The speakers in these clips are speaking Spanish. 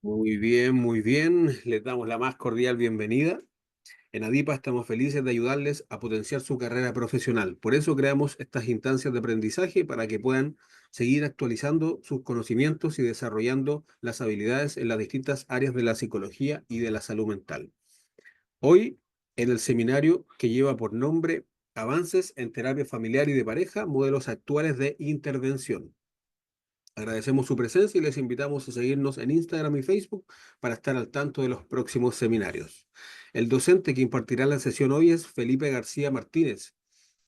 Muy bien, muy bien. Les damos la más cordial bienvenida. En Adipa estamos felices de ayudarles a potenciar su carrera profesional. Por eso creamos estas instancias de aprendizaje para que puedan seguir actualizando sus conocimientos y desarrollando las habilidades en las distintas áreas de la psicología y de la salud mental. Hoy, en el seminario que lleva por nombre Avances en terapia familiar y de pareja, modelos actuales de intervención. Agradecemos su presencia y les invitamos a seguirnos en Instagram y Facebook para estar al tanto de los próximos seminarios. El docente que impartirá la sesión hoy es Felipe García Martínez.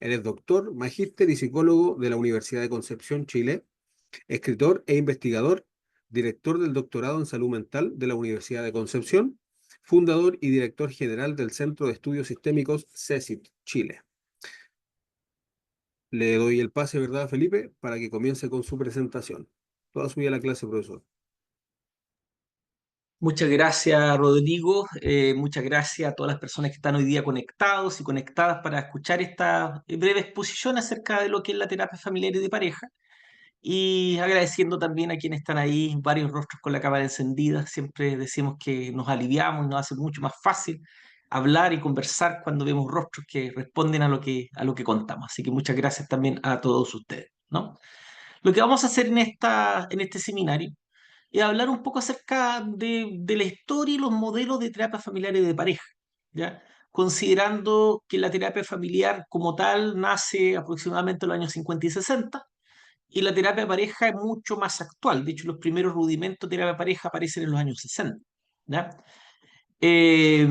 Él es doctor, magíster y psicólogo de la Universidad de Concepción, Chile, escritor e investigador, director del doctorado en salud mental de la Universidad de Concepción, fundador y director general del Centro de Estudios Sistémicos CESIT, Chile. Le doy el pase, ¿verdad, Felipe? Para que comience con su presentación. Toda suya la clase, profesor. Muchas gracias, Rodrigo. Muchas gracias a todas las personas que están hoy día conectados y conectadas para escuchar esta breve exposición acerca de lo que es la terapia familiar y de pareja. Y agradeciendo también a quienes están ahí, varios rostros con la cámara encendida. Siempre decimos que nos aliviamos y nos hace mucho más fácil hablar y conversar cuando vemos rostros que responden a lo que contamos. Así que muchas gracias también a todos ustedes, ¿no? Lo que vamos a hacer en este seminario y hablar un poco acerca de la historia y los modelos de terapia familiar y de pareja, ¿ya? Considerando que la terapia familiar como tal nace aproximadamente en los años 50 y 60, y la terapia de pareja es mucho más actual. De hecho, los primeros rudimentos de terapia de pareja aparecen en los años 60, ¿ya? Eh,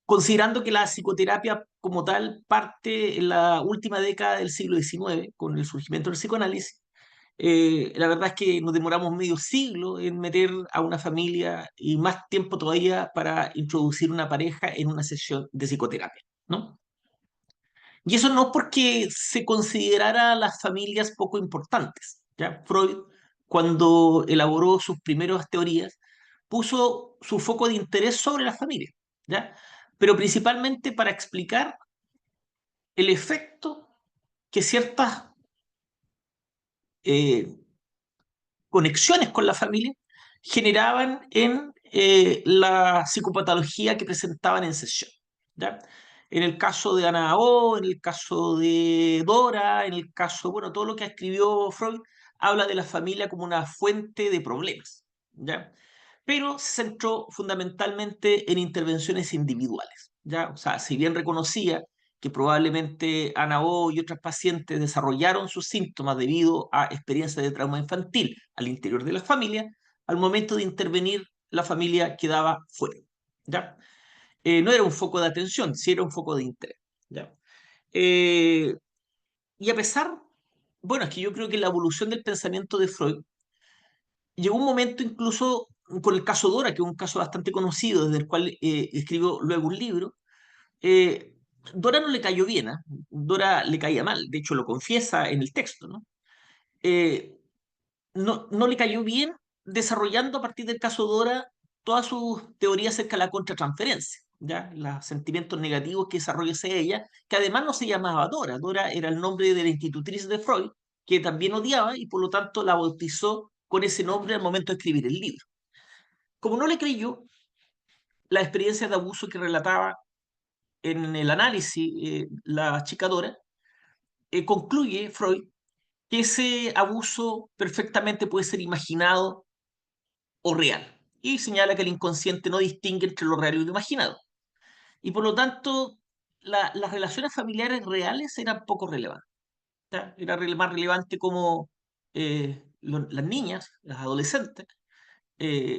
Considerando que la psicoterapia como tal parte en la última década del siglo XIX, con el surgimiento del psicoanálisis, la verdad es que nos demoramos medio siglo en meter a una familia y más tiempo todavía para introducir una pareja en una sesión de psicoterapia, ¿no? Y eso no porque se considerara las familias poco importantes, ¿ya? Freud, cuando elaboró sus primeras teorías, puso su foco de interés sobre las familias, ¿ya? Pero principalmente para explicar el efecto que ciertas eh, conexiones con la familia generaban en la psicopatología que presentaban en sesión, ¿ya? En el caso de Ana O, en el caso de Dora, en el caso, bueno, todo lo que escribió Freud habla de la familia como una fuente de problemas, ¿ya? Pero se centró fundamentalmente en intervenciones individuales, ¿ya? O sea, si bien reconocía que probablemente Ana O y otras pacientes desarrollaron sus síntomas debido a experiencias de trauma infantil al interior de la familia, al momento de intervenir, la familia quedaba fuera, ¿ya? No era un foco de atención, sí era un foco de interés, ¿ya? Eh, y a pesar, bueno, es que yo creo que la evolución del pensamiento de Freud llegó un momento incluso con el caso Dora, que es un caso bastante conocido, desde el cual escribió luego un libro. eh, Dora no le cayó bien, ¿ah? Dora le caía mal, de hecho lo confiesa en el texto, ¿no? Eh, no le cayó bien desarrollando a partir del caso Dora todas sus teorías acerca de la contratransferencia, ¿ya? Los sentimientos negativos que desarrolla ella, que además no se llamaba Dora. Dora era el nombre de la institutriz de Freud, que también odiaba y por lo tanto la bautizó con ese nombre al momento de escribir el libro. Como no le creyó las experiencias de abuso que relataba en el análisis la chica Dora, concluye Freud que ese abuso perfectamente puede ser imaginado o real. Y señala que el inconsciente no distingue entre lo real y lo imaginado. Y por lo tanto, las relaciones familiares reales eran poco relevantes. ¿Ya? Era más relevante como las niñas, las adolescentes,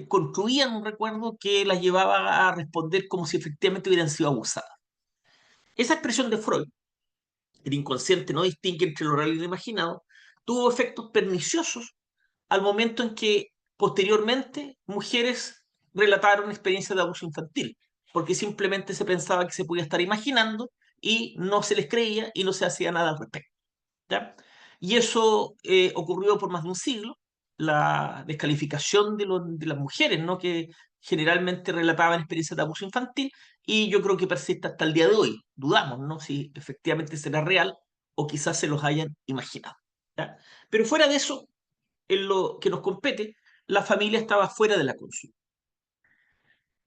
construían un recuerdo que las llevaba a responder como si efectivamente hubieran sido abusadas. Esa expresión de Freud, el inconsciente no distingue entre lo real y lo imaginado, tuvo efectos perniciosos al momento en que posteriormente mujeres relataron experiencias de abuso infantil, porque simplemente se pensaba que se podía estar imaginando y no se les creía y no se hacía nada al respecto, ¿ya? Y eso ocurrió por más de un siglo, la descalificación de las mujeres, ¿no? Que generalmente relataban experiencias de abuso infantil, y yo creo que persiste hasta el día de hoy. Dudamos, ¿no? Si efectivamente será real o quizás se los hayan imaginado, ¿ya? Pero fuera de eso, en lo que nos compete, la familia estaba fuera de la consulta.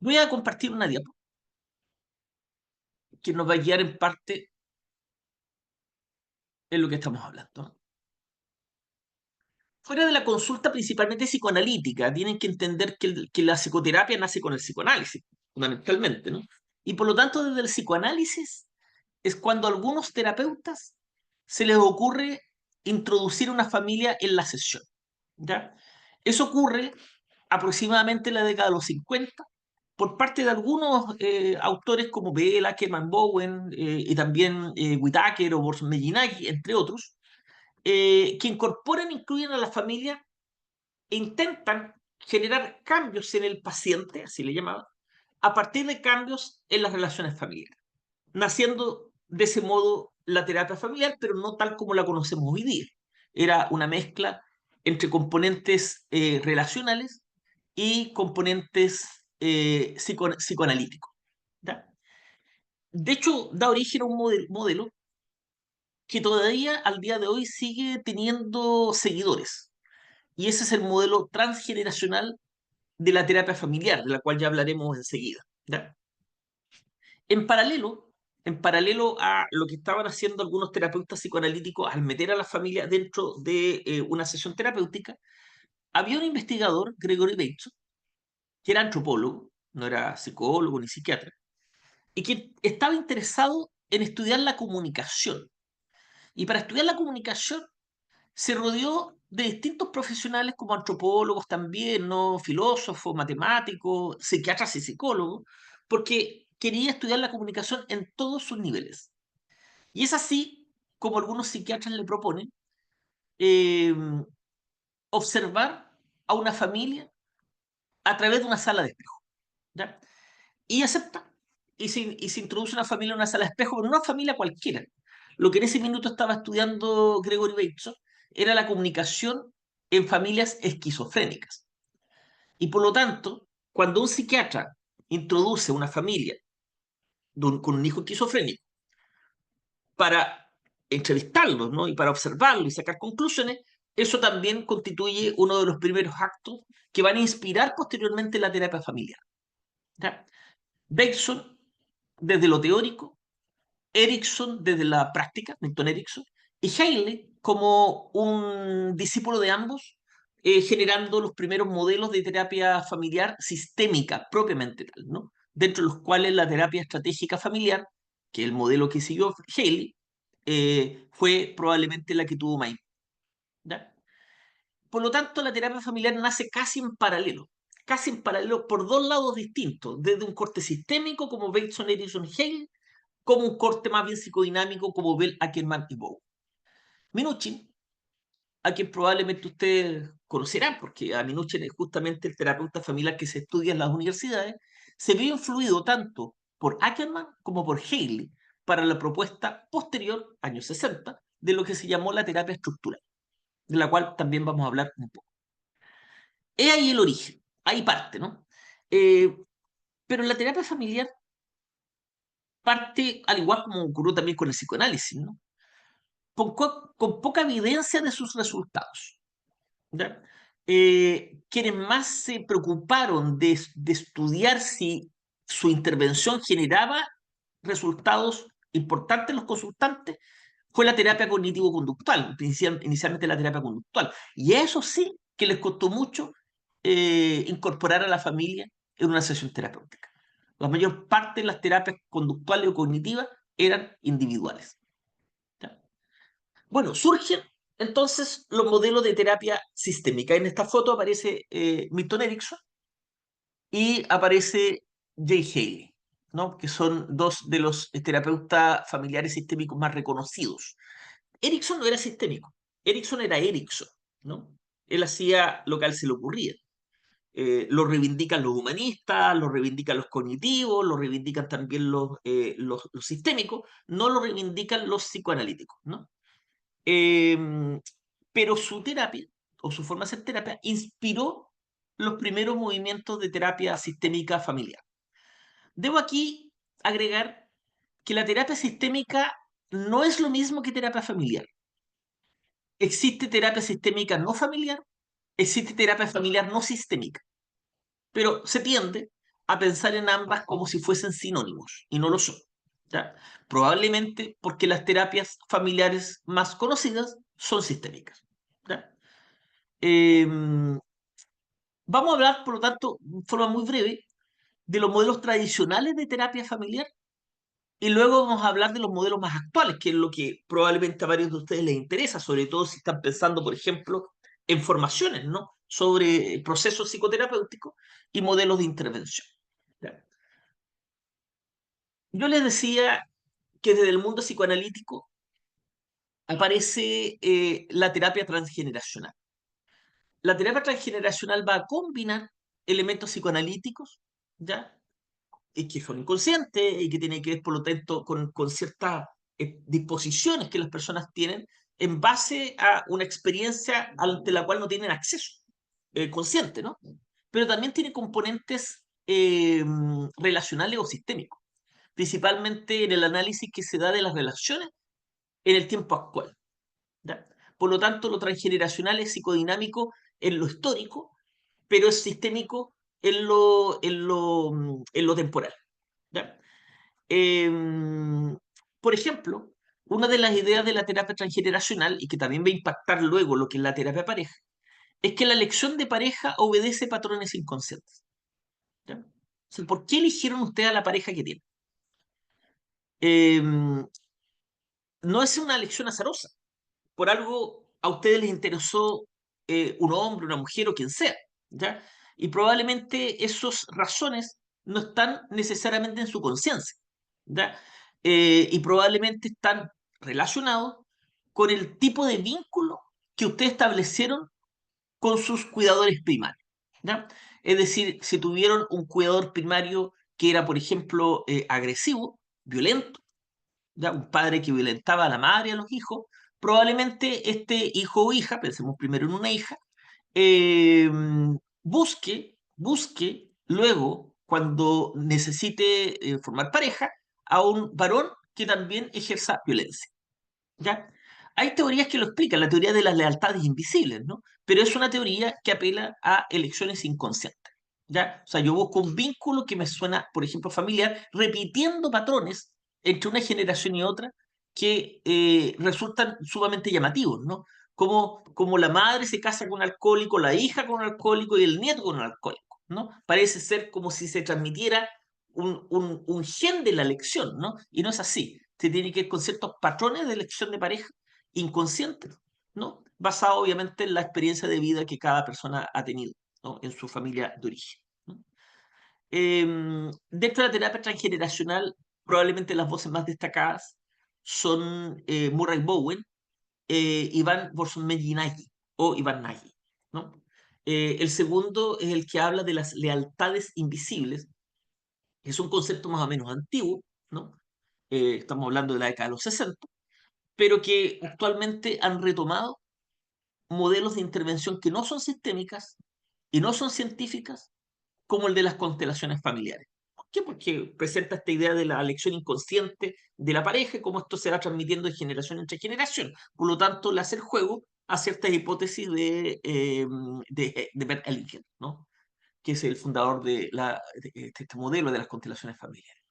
Voy a compartir una diapo que nos va a guiar en parte en lo que estamos hablando, ¿no? Fuera de la consulta principalmente psicoanalítica, tienen que entender que la psicoterapia nace con el psicoanálisis, fundamentalmente, ¿no? Y por lo tanto, desde el psicoanálisis es cuando a algunos terapeutas se les ocurre introducir una familia en la sesión, ¿ya? Eso ocurre aproximadamente en la década de los 50 por parte de algunos autores como Bell, Ackerman, Bowen y también Whitaker o Borsmeginaki, entre otros, que incorporan e incluyen a la familia e intentan generar cambios en el paciente, así le llamaban, a partir de cambios en las relaciones familiares, naciendo de ese modo la terapia familiar, pero no tal como la conocemos hoy día. Era una mezcla entre componentes relacionales y componentes psicoanalíticos. ¿Ya? De hecho, da origen a un modelo que todavía al día de hoy sigue teniendo seguidores. Y ese es el modelo transgeneracional de la terapia familiar, de la cual ya hablaremos enseguida. ¿Ya? En paralelo, en paralelo a lo que estaban haciendo algunos terapeutas psicoanalíticos al meter a la familia dentro de una sesión terapéutica, había un investigador, Gregory Bateson, que era antropólogo, no era psicólogo ni psiquiatra, y que estaba interesado en estudiar la comunicación. Y para estudiar la comunicación se rodeó de distintos profesionales como antropólogos también, ¿no? Filósofos, matemáticos, psiquiatras y psicólogos, porque quería estudiar la comunicación en todos sus niveles. Y es así como algunos psiquiatras le proponen eh, observar a una familia a través de una sala de espejo. ¿Ya? Y acepta. Y se introduce una familia en una sala de espejo, pero no una familia cualquiera. Lo que en ese minuto estaba estudiando Gregory Bateson era la comunicación en familias esquizofrénicas. Y por lo tanto, cuando un psiquiatra introduce una familia con un hijo esquizofrénico para entrevistarlos, ¿no? Y para observarlo y sacar conclusiones, eso también constituye uno de los primeros actos que van a inspirar posteriormente la terapia familiar. ¿Ya? Bateson, desde lo teórico, Erickson desde la práctica, Milton Erickson, y Haley como un discípulo de ambos, generando los primeros modelos de terapia familiar sistémica, propiamente tal, ¿no? Dentro de los cuales la terapia estratégica familiar, que es el modelo que siguió Haley, fue probablemente la que tuvo más. ¿Ya? Por lo tanto, la terapia familiar nace casi en paralelo por dos lados distintos, desde un corte sistémico como Bateson, Erickson, Haley, como un corte más bien psicodinámico como Bell, Ackerman y Bow. Minuchin, a quien probablemente ustedes conocerán, porque a Minuchin es justamente el terapeuta familiar que se estudia en las universidades, se vio influido tanto por Ackerman como por Haley para la propuesta posterior, años 60, de lo que se llamó la terapia estructural, de la cual también vamos a hablar un poco. Es ahí el origen, ahí parte, ¿no? Eh, pero la terapia familiar parte, al igual como ocurrió también con el psicoanálisis, ¿no? Con poca evidencia de sus resultados. ¿Ya? Quienes más se preocuparon de estudiar si su intervención generaba resultados importantes en los consultantes fue la terapia cognitivo-conductual, inicialmente la terapia conductual. Y eso sí que les costó mucho incorporar a la familia en una sesión terapéutica. La mayor parte de las terapias conductuales o cognitivas eran individuales. ¿Ya? Bueno, surgen entonces los modelos de terapia sistémica. En esta foto aparece Milton Erickson y aparece Jay Haley, ¿no? Que son dos de los terapeutas familiares sistémicos más reconocidos. Erickson no era sistémico, Erickson era Erickson, ¿no? Él hacía lo que a él se le ocurría. Lo reivindican los humanistas, lo reivindican los cognitivos, lo reivindican también los sistémicos, no lo reivindican los psicoanalíticos, ¿no? Eh, pero su terapia, o su forma de hacer terapia, inspiró los primeros movimientos de terapia sistémica familiar. Debo aquí agregar que la terapia sistémica no es lo mismo que terapia familiar. Existe terapia sistémica no familiar, existe terapia familiar no sistémica, pero se tiende a pensar en ambas como si fuesen sinónimos, y no lo son. ¿Ya? Probablemente porque las terapias familiares más conocidas son sistémicas. ¿Ya? Eh, Vamos a hablar, por lo tanto, de forma muy breve, de los modelos tradicionales de terapia familiar y luego vamos a hablar de los modelos más actuales, que es lo que probablemente a varios de ustedes les interesa, sobre todo si están pensando, por ejemplo, en formaciones, ¿no? Sobre procesos psicoterapéuticos y modelos de intervención. ¿Ya? Yo les decía que desde el mundo psicoanalítico aparece la terapia transgeneracional. La terapia transgeneracional va a combinar elementos psicoanalíticos, ¿ya? Y que son inconscientes y que tienen que ver, por lo tanto, con ciertas disposiciones que las personas tienen en base a una experiencia ante la cual no tienen acceso consciente, ¿no? Pero también tiene componentes relacionales o sistémicos, principalmente en el análisis que se da de las relaciones en el tiempo actual. ¿Ya? Por lo tanto, lo transgeneracional es psicodinámico en lo histórico, pero es sistémico en lo temporal. ¿Ya? Por ejemplo, una de las ideas de la terapia transgeneracional, y que también va a impactar luego lo que es la terapia pareja, es que la elección de pareja obedece patrones inconscientes. ¿Ya? O sea, ¿por qué eligieron ustedes a la pareja que tienen? Em, no es una elección azarosa. Por algo a ustedes les interesó un hombre, una mujer o quien sea, ¿ya? Y probablemente esas razones no están necesariamente en su conciencia, ¿ya? Y probablemente están relacionados con el tipo de vínculo que ustedes establecieron con sus cuidadores primarios, ¿ya? Es decir, si tuvieron un cuidador primario que era, por ejemplo, agresivo, violento, ¿ya? Un padre que violentaba a la madre y a los hijos, probablemente este hijo o hija, pensemos primero en una hija, eh, busque luego, cuando necesite formar pareja, a un varón que también ejerza violencia. ¿Ya? Hay teorías que lo explican, la teoría de las lealtades invisibles, ¿no? Pero es una teoría que apela a elecciones inconscientes. ¿Ya? O sea, yo busco un vínculo que me suena, por ejemplo, familiar, repitiendo patrones entre una generación y otra que resultan sumamente llamativos, ¿no? Como la madre se casa con un alcohólico, la hija con un alcohólico y el nieto con un alcohólico, ¿no? Parece ser como si se transmitiera un gen de la elección, ¿no? Y no es así. Se tiene que ver con ciertos patrones de elección de pareja inconscientes, ¿no? Basado obviamente en la experiencia de vida que cada persona ha tenido, ¿no? En su familia de origen, ¿no? Dentro de la terapia transgeneracional, probablemente las voces más destacadas son Murray Bowen, Iván Borsonmeji o Iván Nagy, ¿no? El segundo es el que habla de las lealtades invisibles, que es un concepto más o menos antiguo, ¿no? Estamos hablando de la década de los 60, pero que actualmente han retomado modelos de intervención que no son sistémicas y no son científicas, como el de las constelaciones familiares. ¿Por qué? Porque presenta esta idea de la elección inconsciente de la pareja y cómo esto se va transmitiendo de generación entre generación. Por lo tanto, le hace el juego a ciertas hipótesis de Bert Hellinger, ¿no? Que es el fundador de este modelo de las constelaciones familiares.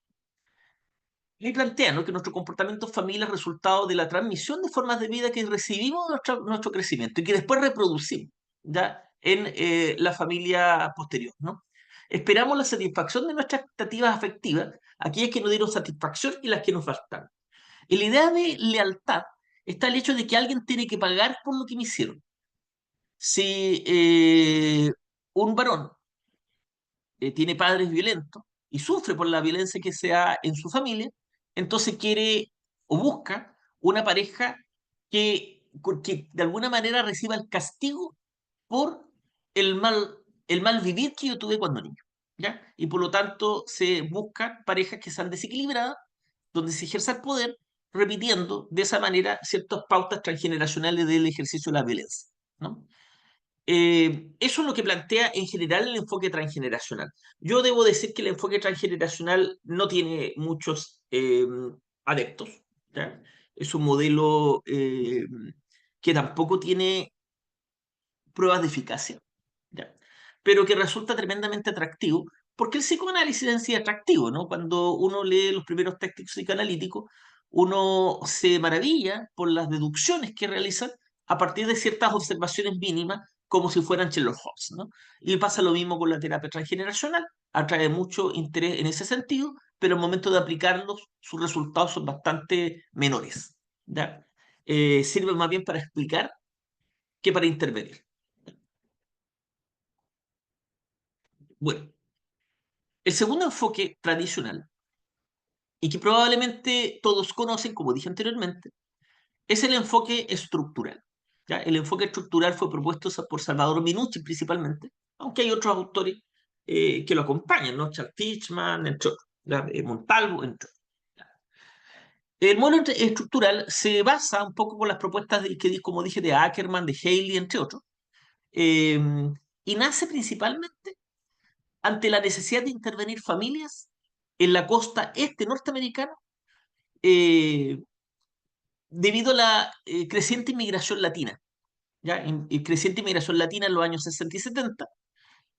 Y plantea, ¿no? Que nuestro comportamiento en familia es resultado de la transmisión de formas de vida que recibimos de nuestro crecimiento y que después reproducimos ¿ya? En la familia posterior, ¿no? Esperamos la satisfacción de nuestras expectativas afectivas, aquellas que nos dieron satisfacción y las que nos faltaron. Y la idea de lealtad está el hecho de que alguien tiene que pagar por lo que me hicieron. Si un varón tiene padres violentos y sufre por la violencia que se da en su familia, entonces quiere o busca una pareja que de alguna manera reciba el castigo por el mal vivir que yo tuve cuando niño. ¿Ya? Y por lo tanto se buscan parejas que sean desequilibradas, donde se ejerza el poder, repitiendo de esa manera ciertas pautas transgeneracionales del ejercicio de la violencia. ¿No? Eso es lo que plantea en general el enfoque transgeneracional. Yo debo decir que el enfoque transgeneracional no tiene muchos adeptos. ¿Ya? Es un modelo que tampoco tiene pruebas de eficacia, ¿ya? Pero que resulta tremendamente atractivo Porque el psicoanálisis en sí es atractivo, ¿no? Cuando uno lee los primeros textos psicoanalíticos, uno se maravilla por las deducciones que realizan a partir de ciertas observaciones mínimas, como si fueran Sherlock Holmes, ¿no? Y pasa lo mismo con la terapia transgeneracional, atrae mucho interés en ese sentido, pero al momento de aplicarlos, sus resultados son bastante menores, ¿ya? Sirve más bien para explicar que para intervenir. Bueno, el segundo enfoque tradicional, y que probablemente todos conocen, como dije anteriormente, es el enfoque estructural. ¿Ya? El enfoque estructural fue propuesto por Salvador Minucci principalmente, aunque hay otros autores que lo acompañan, ¿no? Charles Fishman, entre otros, ¿ya? Montalvo, entre otros. El modelo estructural se basa un poco con las propuestas como dije, de Ackerman, de Haley, entre otros, eh, y nace principalmente ante la necesidad de intervenir familias en la costa este norteamericana, eh, debido a la creciente inmigración latina, ¿ya? Creciente inmigración latina en los años 60 y 70,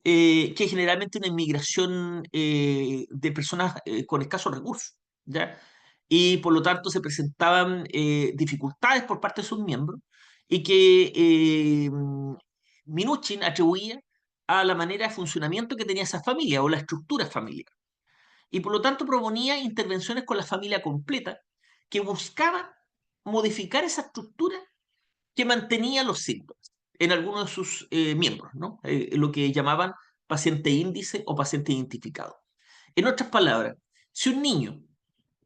que es generalmente una inmigración de personas con escasos recursos, ¿ya? Y por lo tanto se presentaban dificultades por parte de sus miembros y que Minuchin atribuía a la manera de funcionamiento que tenía esa familia o la estructura familiar. Y por lo tanto proponía intervenciones con la familia completa que buscaban modificar esa estructura que mantenía los síntomas en algunos de sus miembros, ¿no? Lo que llamaban paciente índice o paciente identificado. En otras palabras, si un niño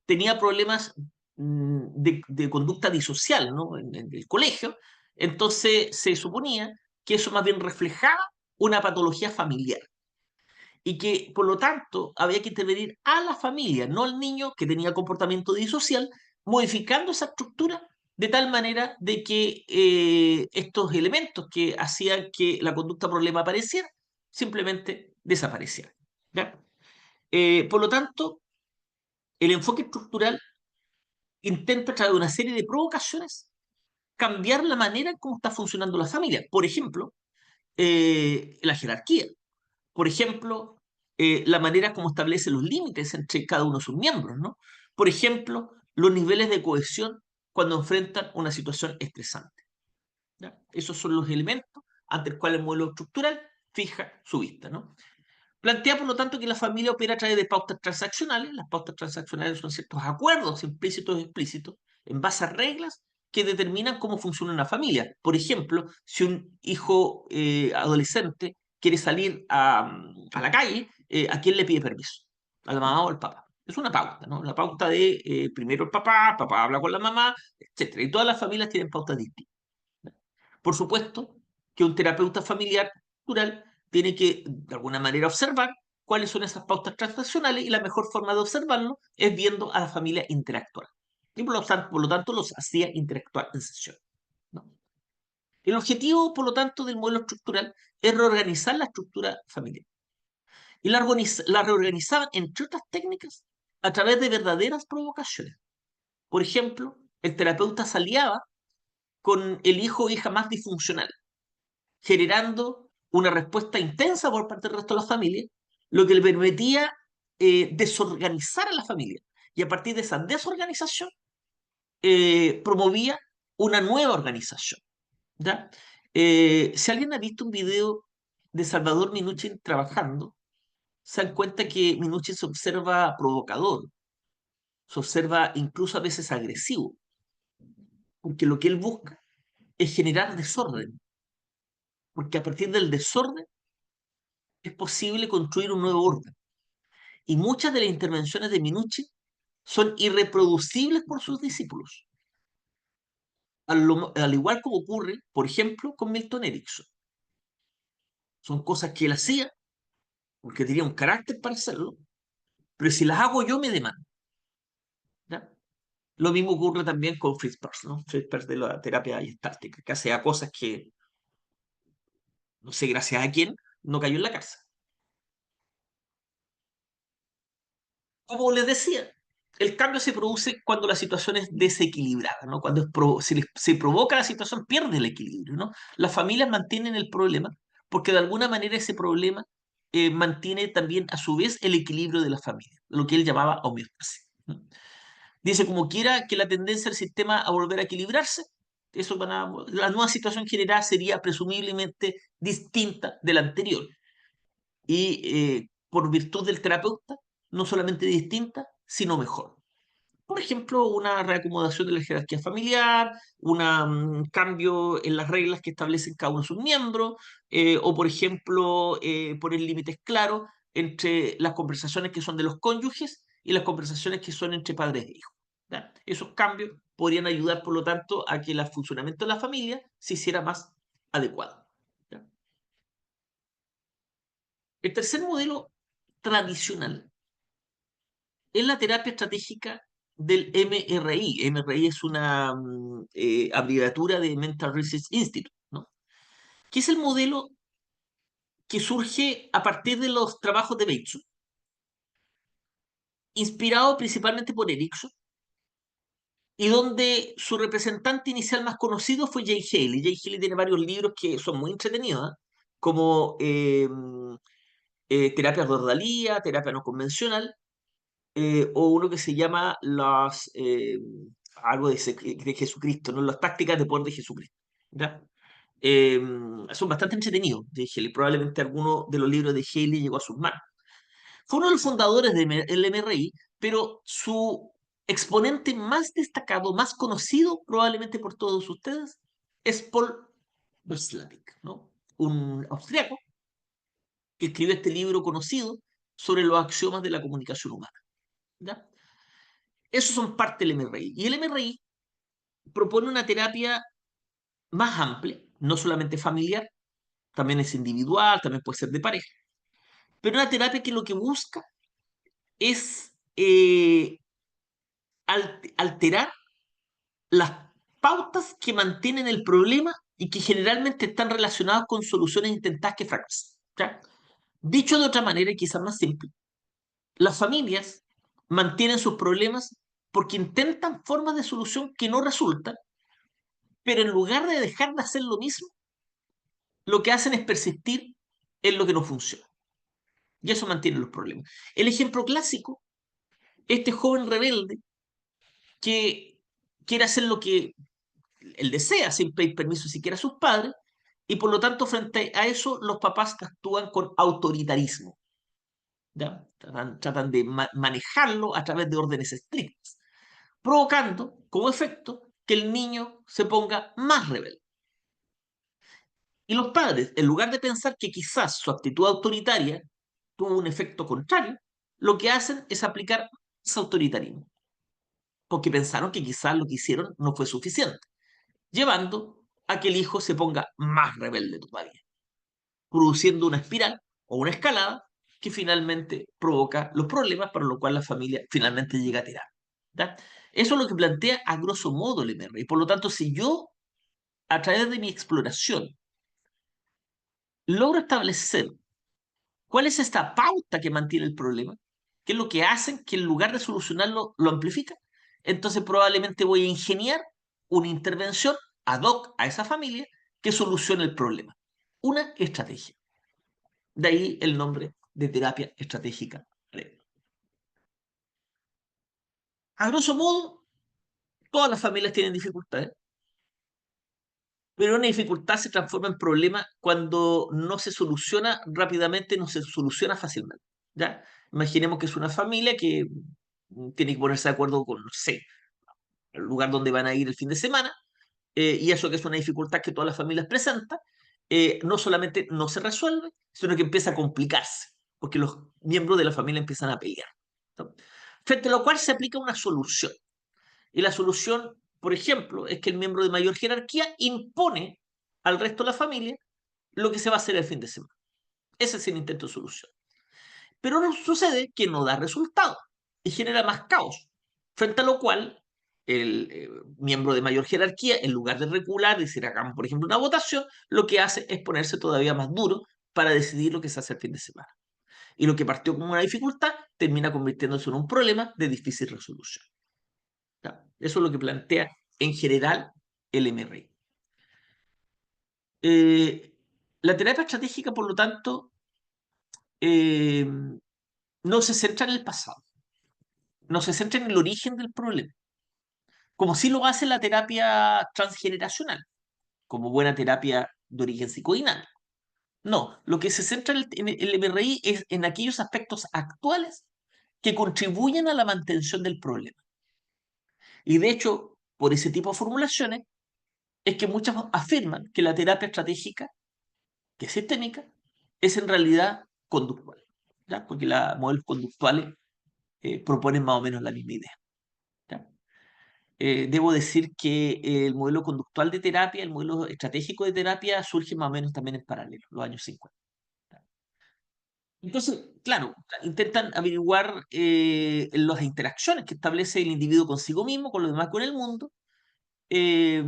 tenía problemas de conducta disocial, ¿no? En el colegio, entonces se suponía que eso más bien reflejaba una patología familiar y que por lo tanto había que intervenir a la familia, no al niño que tenía comportamiento disocial, modificando esa estructura de tal manera de que estos elementos que hacían que la conducta problema apareciera, simplemente desaparecieran. ¿Ya? Por lo tanto, el enfoque estructural intenta, a través de una serie de provocaciones, cambiar la manera en cómo está funcionando la familia. Por ejemplo, la jerarquía. Por ejemplo, la manera como establece los límites entre cada uno de sus miembros, ¿no? Por ejemplo, los niveles de cohesión cuando enfrentan una situación estresante. ¿Ya? Esos son los elementos ante los cuales el modelo estructural fija su vista, ¿no? Plantea, por lo tanto, que la familia opera a través de pautas transaccionales. Las pautas transaccionales son ciertos acuerdos implícitos y explícitos en base a reglas que determinan cómo funciona una familia. Por ejemplo, si un hijo adolescente quiere salir a la calle, ¿a quién le pide permiso? ¿A la mamá o al papá? Es una pauta, ¿no? La pauta de primero el papá habla con la mamá, etcétera. Y todas las familias tienen pautas distintas. Por supuesto que un terapeuta familiar cultural tiene que, de alguna manera, observar cuáles son esas pautas transaccionales y la mejor forma de observarlo es viendo a la familia interactuar. Y por lo tanto los hacía interactuar en sesión, ¿no? El objetivo, por lo tanto, del modelo estructural es reorganizar la estructura familiar. Y la reorganizaban, entre otras técnicas, a través de verdaderas provocaciones. Por ejemplo, el terapeuta se aliaba con el hijo o hija más disfuncional, generando una respuesta intensa por parte del resto de la familia, lo que le permitía desorganizar a la familia. Y a partir de esa desorganización, promovía una nueva organización. ¿Ya? Si alguien ha visto un video de Salvador Minuchin trabajando, se dan cuenta que Minuchin se observa provocador, se observa incluso a veces agresivo, porque lo que él busca es generar desorden, porque a partir del desorden es posible construir un nuevo orden. Y muchas de las intervenciones de Minuchin son irreproducibles por sus discípulos, al igual como ocurre, por ejemplo, con Milton Erickson. Son cosas que él hacía porque tenía un carácter para hacerlo, pero si las hago yo me demando. ¿Ya? Lo mismo ocurre también con Fritz Perls, ¿no? Fritz Perls de la terapia gestáltica, que hacía cosas que, no sé gracias a quién, no cayó en la cárcel. Como les decía, el cambio se produce cuando la situación es desequilibrada, ¿no? Cuando se provoca la situación, pierde el equilibrio, ¿no? Las familias mantienen el problema porque de alguna manera ese problema mantiene también a su vez el equilibrio de la familia, lo que él llamaba homeostasis. ¿No? Dice, como quiera que la tendencia del sistema a volver a equilibrarse, la nueva situación generada sería presumiblemente distinta de la anterior. Y por virtud del terapeuta, no solamente distinta, sino mejor. Por ejemplo, una reacomodación de la jerarquía familiar, un cambio en las reglas que establecen cada uno de sus miembros, o por ejemplo, poner límites claros entre las conversaciones que son de los cónyuges y las conversaciones que son entre padres e hijos. ¿Ya? Esos cambios podrían ayudar, por lo tanto, a que el funcionamiento de la familia se hiciera más adecuado. ¿Ya? El tercer modelo tradicional es la terapia estratégica del MRI. MRI es una abreviatura de Mental Research Institute, ¿no? Que es el modelo que surge a partir de los trabajos de Bateson, inspirado principalmente por Erickson, y donde su representante inicial más conocido fue Jay Haley. Jay Haley tiene varios libros que son muy entretenidos, ¿eh? Como Terapia de Ordalía, Terapia no convencional, o uno que se llama algo de Jesucristo, ¿no? Las tácticas de poder de Jesucristo. ¿Ya? Eh, Son bastante entretenidos de Haley. Probablemente alguno de los libros de Haley llegó a sus manos. Fue uno de los fundadores del MRI, pero su exponente más destacado, más conocido probablemente por todos ustedes, es Paul Watzlawick, ¿no? Un austriaco que escribió este libro conocido sobre los axiomas de la comunicación humana. ¿Ya? Esos son parte del MRI. Y el MRI propone una terapia más amplia, no solamente familiar, también es individual, también puede ser de pareja, pero una terapia que lo que busca es alterar las pautas que mantienen el problema y que generalmente están relacionadas con soluciones intentadas que fracasan. ¿Ya? Dicho de otra manera y quizás más simple, las familias mantienen sus problemas porque intentan formas de solución que no resultan, pero en lugar de dejar de hacer lo mismo, lo que hacen es persistir en lo que no funciona. Y eso mantiene los problemas. El ejemplo clásico, este joven rebelde que quiere hacer lo que él desea sin pedir permiso siquiera a sus padres, y por lo tanto frente a eso los papás actúan con autoritarismo. ¿Ya? Tratan de manejarlo a través de órdenes estrictas, provocando como efecto que el niño se ponga más rebelde. Y los padres, en lugar de pensar que quizás su actitud autoritaria tuvo un efecto contrario, lo que hacen es aplicar ese autoritarismo, porque pensaron que quizás lo que hicieron no fue suficiente, llevando a que el hijo se ponga más rebelde todavía, produciendo una espiral o una escalada que finalmente provoca los problemas para lo cual la familia finalmente llega a tirar. ¿Ya? Eso es lo que plantea a grosso modo el MR. Y por lo tanto, si yo, a través de mi exploración, logro establecer cuál es esta pauta que mantiene el problema, qué es lo que hacen que en lugar de solucionarlo lo amplifica, entonces probablemente voy a ingeniar una intervención ad hoc a esa familia que solucione el problema. Una estrategia. De ahí el nombre de terapia estratégica. A grosso modo, todas las familias tienen dificultades, pero una dificultad se transforma en problema cuando no se soluciona rápidamente, no se soluciona fácilmente. ¿Ya? Imaginemos que es una familia que tiene que ponerse de acuerdo con, no sé, el lugar donde van a ir el fin de semana, y eso que es una dificultad que todas las familias presentan, no solamente no se resuelve, sino que empieza a complicarse, porque los miembros de la familia empiezan a pelear, ¿no? Frente a lo cual se aplica una solución. Y la solución, por ejemplo, es que el miembro de mayor jerarquía impone al resto de la familia lo que se va a hacer el fin de semana. Ese es el intento de solución. Pero no sucede que no da resultado y genera más caos, frente a lo cual el miembro de mayor jerarquía, en lugar de recular, decir, hagamos, por ejemplo, una votación, lo que hace es ponerse todavía más duro para decidir lo que se hace el fin de semana. Y lo que partió como una dificultad termina convirtiéndose en un problema de difícil resolución. ¿Ya? Eso es lo que plantea en general el MRI. La terapia estratégica, por lo tanto, eh, no se centra en el pasado, no se centra en el origen del problema, como sí lo hace la terapia transgeneracional, como buena terapia de origen psicoidal. No, lo que se centra en el MRI es en aquellos aspectos actuales que contribuyen a la mantención del problema. Y de hecho, por ese tipo de formulaciones, es que muchos afirman que la terapia estratégica, que es sistémica, es en realidad conductual, ¿ya? Porque los modelos conductuales proponen más o menos la misma idea. ¿Ya? Debo decir que el modelo conductual de terapia, el modelo estratégico de terapia, surge más o menos también en paralelo, los años 50. Entonces, claro, intentan averiguar las interacciones que establece el individuo consigo mismo, con los demás, con el mundo. eh,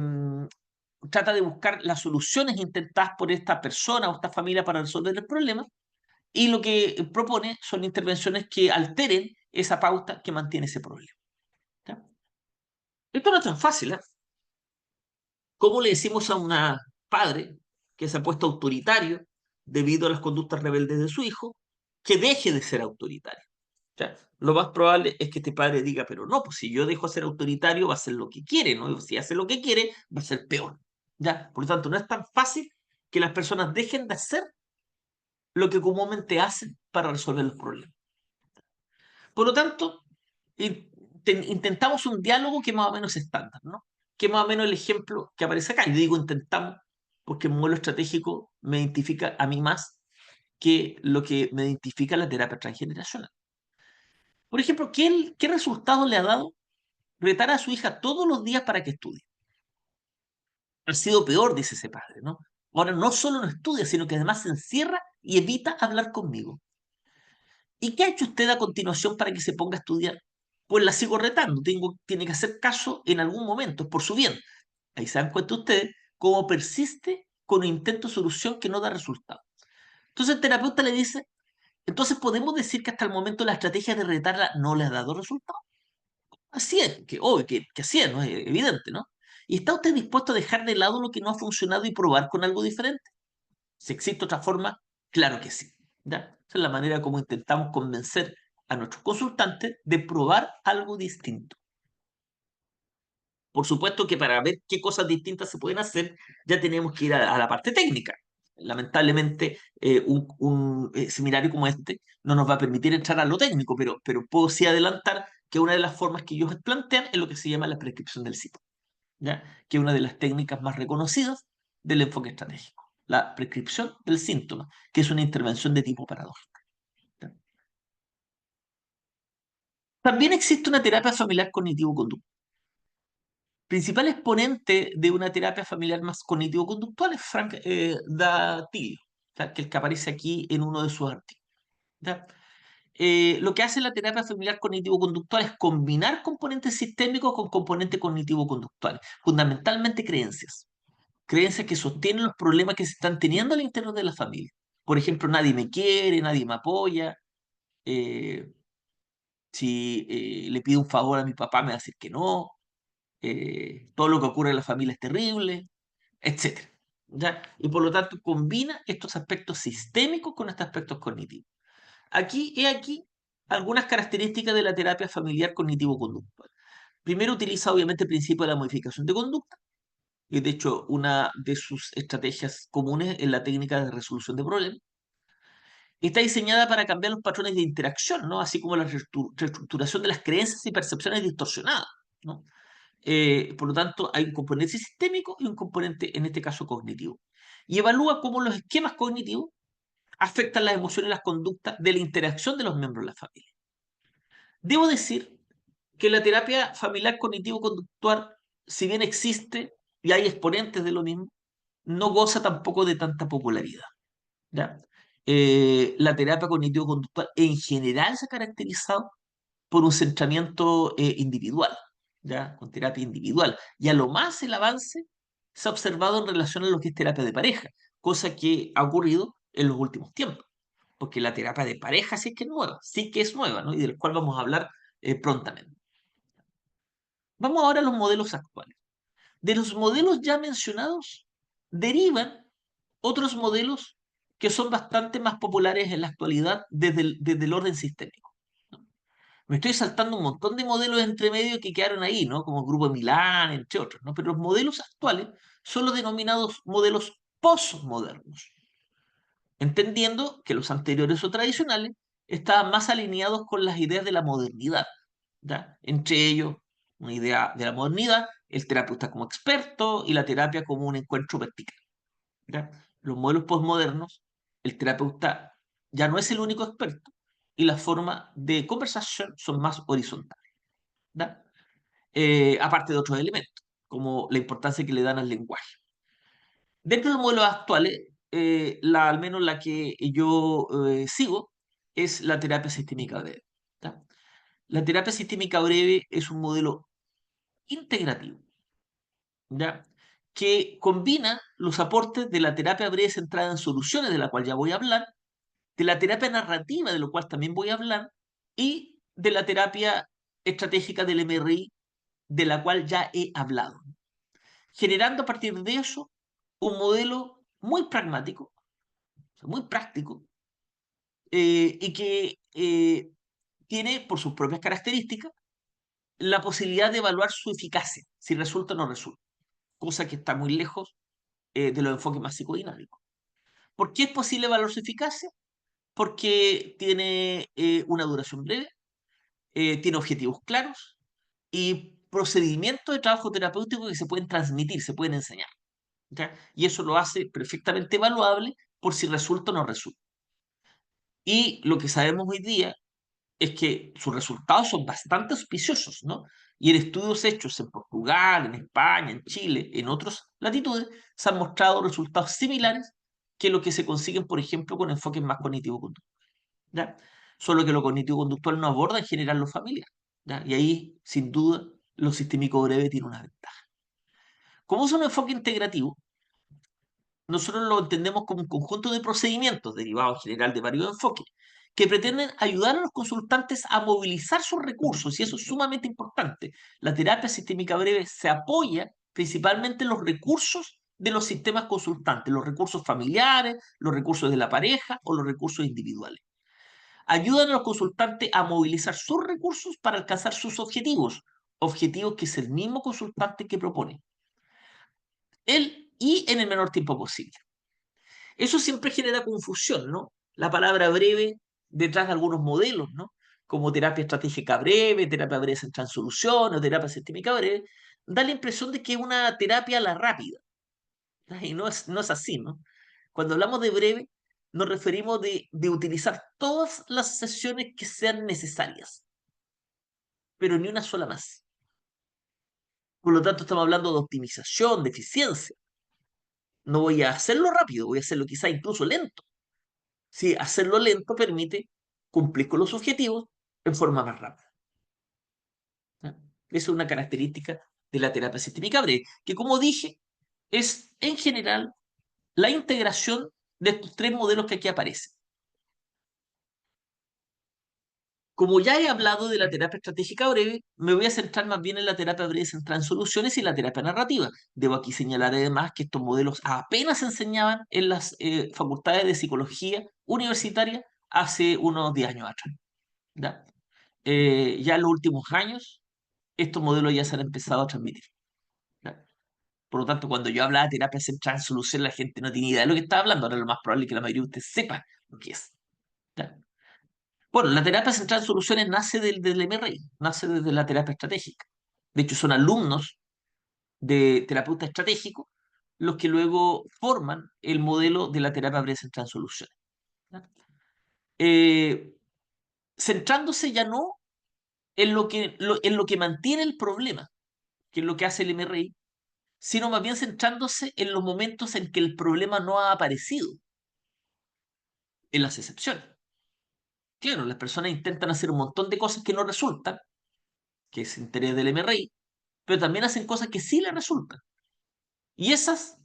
Trata de buscar las soluciones intentadas por esta persona o esta familia para resolver el problema. Y lo que propone son intervenciones que alteren esa pauta que mantiene ese problema. ¿Ya? Esto no es tan fácil, ¿eh? ¿Cómo le decimos a un padre que se ha puesto autoritario debido a las conductas rebeldes de su hijo que deje de ser autoritario? ¿Ya? Lo más probable es que este padre diga, pero no, pues si yo dejo de ser autoritario va a hacer lo que quiere, ¿no? Si hace lo que quiere, va a ser peor. ¿Ya? Por lo tanto, no es tan fácil que las personas dejen de hacer lo que comúnmente hacen para resolver los problemas. Por lo tanto, intentamos un diálogo que más o menos es estándar, ¿no? Que más o menos el ejemplo que aparece acá. Yo digo intentamos porque el modelo estratégico me identifica a mí más que lo que me identifica la terapia transgeneracional. Por ejemplo, ¿qué resultado le ha dado retar a su hija todos los días para que estudie? Ha sido peor, dice ese padre, ¿no? Ahora no solo no estudia, sino que además se encierra y evita hablar conmigo. ¿Y qué ha hecho usted a continuación para que se ponga a estudiar? Pues la sigo retando, tiene que hacer caso en algún momento, es por su bien. Ahí se dan cuenta ustedes cómo persiste con un intento de solución que no da resultado. Entonces el terapeuta le dice, entonces podemos decir que hasta el momento la estrategia de retarla no le ha dado resultado. Así es, que obvio que así es, ¿no? Es evidente, ¿no? ¿Y está usted dispuesto a dejar de lado lo que no ha funcionado y probar con algo diferente? Si existe otra forma, claro que sí. ¿Ya? Esa es la manera como intentamos convencer a nuestros consultantes de probar algo distinto. Por supuesto que para ver qué cosas distintas se pueden hacer, ya tenemos que ir a la parte técnica. Lamentablemente, un seminario como este no nos va a permitir entrar a lo técnico, pero puedo sí adelantar que una de las formas que ellos plantean es lo que se llama la prescripción del síntoma, ¿ya? Que es una de las técnicas más reconocidas del enfoque estratégico. La prescripción del síntoma, que es una intervención de tipo paradójico. ¿Ya? También existe una terapia familiar cognitivo-conductual. Principal exponente de una terapia familiar más cognitivo-conductual es Frank Datilio, ¿ya? Que es el que aparece aquí en uno de sus artículos. ¿Ya? Lo que hace la terapia familiar cognitivo-conductual es combinar componentes sistémicos con componentes cognitivo-conductuales, fundamentalmente creencias. Creencias que sostienen los problemas que se están teniendo al interior de la familia. Por ejemplo, nadie me quiere, nadie me apoya. eh, si le pido un favor a mi papá, me va a decir que no. Todo lo que ocurre en la familia es terrible, etcétera. ¿Ya? Y por lo tanto combina estos aspectos sistémicos con estos aspectos cognitivos. Aquí algunas características de la terapia familiar cognitivo-conductual. Primero utiliza obviamente el principio de la modificación de conducta, y de hecho una de sus estrategias comunes es la técnica de resolución de problemas. Está diseñada para cambiar los patrones de interacción, ¿no? Así como la reestructuración de las creencias y percepciones distorsionadas, ¿no? Por lo tanto, hay un componente sistémico y un componente, en este caso, cognitivo. Y evalúa cómo los esquemas cognitivos afectan las emociones y las conductas de la interacción de los miembros de la familia. Debo decir que la terapia familiar cognitivo-conductual, si bien existe y hay exponentes de lo mismo, no goza tampoco de tanta popularidad. ¿Ya? La terapia cognitivo-conductual en general se ha caracterizado por un centramiento individual, ¿ya? Con terapia individual. Y a lo más el avance se ha observado en relación a lo que es terapia de pareja, cosa que ha ocurrido en los últimos tiempos, porque la terapia de pareja sí que es nueva, ¿no? Y del cual vamos a hablar prontamente. Vamos ahora a los modelos actuales. De los modelos ya mencionados derivan otros modelos que son bastante más populares en la actualidad desde el orden sistémico. Me estoy saltando un montón de modelos entre medio que quedaron ahí, ¿no? Como el Grupo de Milán, entre otros, ¿no? Pero los modelos actuales son los denominados modelos postmodernos, entendiendo que los anteriores o tradicionales estaban más alineados con las ideas de la modernidad, ¿ya? Entre ellos, una idea de la modernidad, el terapeuta como experto y la terapia como un encuentro vertical, ¿ya? Los modelos postmodernos, el terapeuta ya no es el único experto y las formas de conversación son más horizontales, ¿ya? Aparte de otros elementos, como la importancia que le dan al lenguaje. Dentro de los modelos actuales, al menos la que yo sigo, es la terapia sistémica breve, ¿ya? La terapia sistémica breve es un modelo integrativo, ¿ya? Que combina los aportes de la terapia breve centrada en soluciones, de la cual ya voy a hablar, de la terapia narrativa, de lo cual también voy a hablar, y de la terapia estratégica del MRI, de la cual ya he hablado, generando a partir de eso un modelo muy pragmático, muy práctico, y que tiene, por sus propias características, la posibilidad de evaluar su eficacia, si resulta o no resulta, cosa que está muy lejos de los enfoques más psicodinámicos. ¿Por qué es posible evaluar su eficacia? Porque tiene una duración breve, tiene objetivos claros y procedimientos de trabajo terapéutico que se pueden transmitir, se pueden enseñar, ¿ya? Y eso lo hace perfectamente evaluable por si resulta o no resulta. Y lo que sabemos hoy día es que sus resultados son bastante auspiciosos, ¿no? Y en estudios hechos en Portugal, en España, en Chile, en otras latitudes, se han mostrado resultados similares que lo que se consiguen, por ejemplo, con enfoques más cognitivo-conductuales, ¿ya? Solo que lo cognitivo-conductual no aborda en general lo familiar, ¿ya? Y ahí, sin duda, lo sistémico breve tiene una ventaja. Como es un enfoque integrativo, nosotros lo entendemos como un conjunto de procedimientos derivados en general de varios enfoques que pretenden ayudar a los consultantes a movilizar sus recursos, y eso es sumamente importante. La terapia sistémica breve se apoya principalmente en los recursos de los sistemas consultantes, los recursos familiares, los recursos de la pareja o los recursos individuales. Ayudan a los consultantes a movilizar sus recursos para alcanzar sus objetivos, objetivos que es el mismo consultante que propone, él y en el menor tiempo posible. Eso siempre genera confusión, ¿no? La palabra breve detrás de algunos modelos, ¿no? Como terapia estratégica breve, terapia breve centrada en solución o terapia sistémica breve, da la impresión de que es una terapia a la rápida. Y no es así, ¿no? Cuando hablamos de breve, nos referimos de utilizar todas las sesiones que sean necesarias, pero ni una sola más. Por lo tanto, estamos hablando de optimización, de eficiencia. No voy a hacerlo rápido, voy a hacerlo quizá incluso lento. Sí, hacerlo lento permite cumplir con los objetivos en forma más rápida, ¿ya? Esa es una característica de la terapia sistémica breve, que como dije, es en general la integración de estos tres modelos que aquí aparecen. Como ya he hablado de la terapia estratégica breve, me voy a centrar más bien en la terapia breve centrada en soluciones y la terapia narrativa. Debo aquí señalar además que estos modelos apenas se enseñaban en las facultades de psicología universitaria hace unos 10 años atrás, ¿ya? Ya en los últimos años, estos modelos ya se han empezado a transmitir, ¿ya? Por lo tanto, cuando yo hablaba de terapia centrada en solución, la gente no tiene idea de lo que estaba hablando. Ahora lo más probable es que la mayoría de ustedes sepa lo que es, ¿ya? Bueno, la terapia centrada en soluciones nace del MRI, nace desde la terapia estratégica. De hecho, son alumnos de terapeuta estratégico los que luego forman el modelo de la terapia breve centrada en soluciones, ¿ya? Eh, Centrándose ya no en lo que mantiene el problema, que es lo que hace el MRI, sino más bien centrándose en los momentos en que el problema no ha aparecido, en las excepciones. Claro, las personas intentan hacer un montón de cosas que no resultan, que es interés del MRI, pero también hacen cosas que sí les resultan. Y esas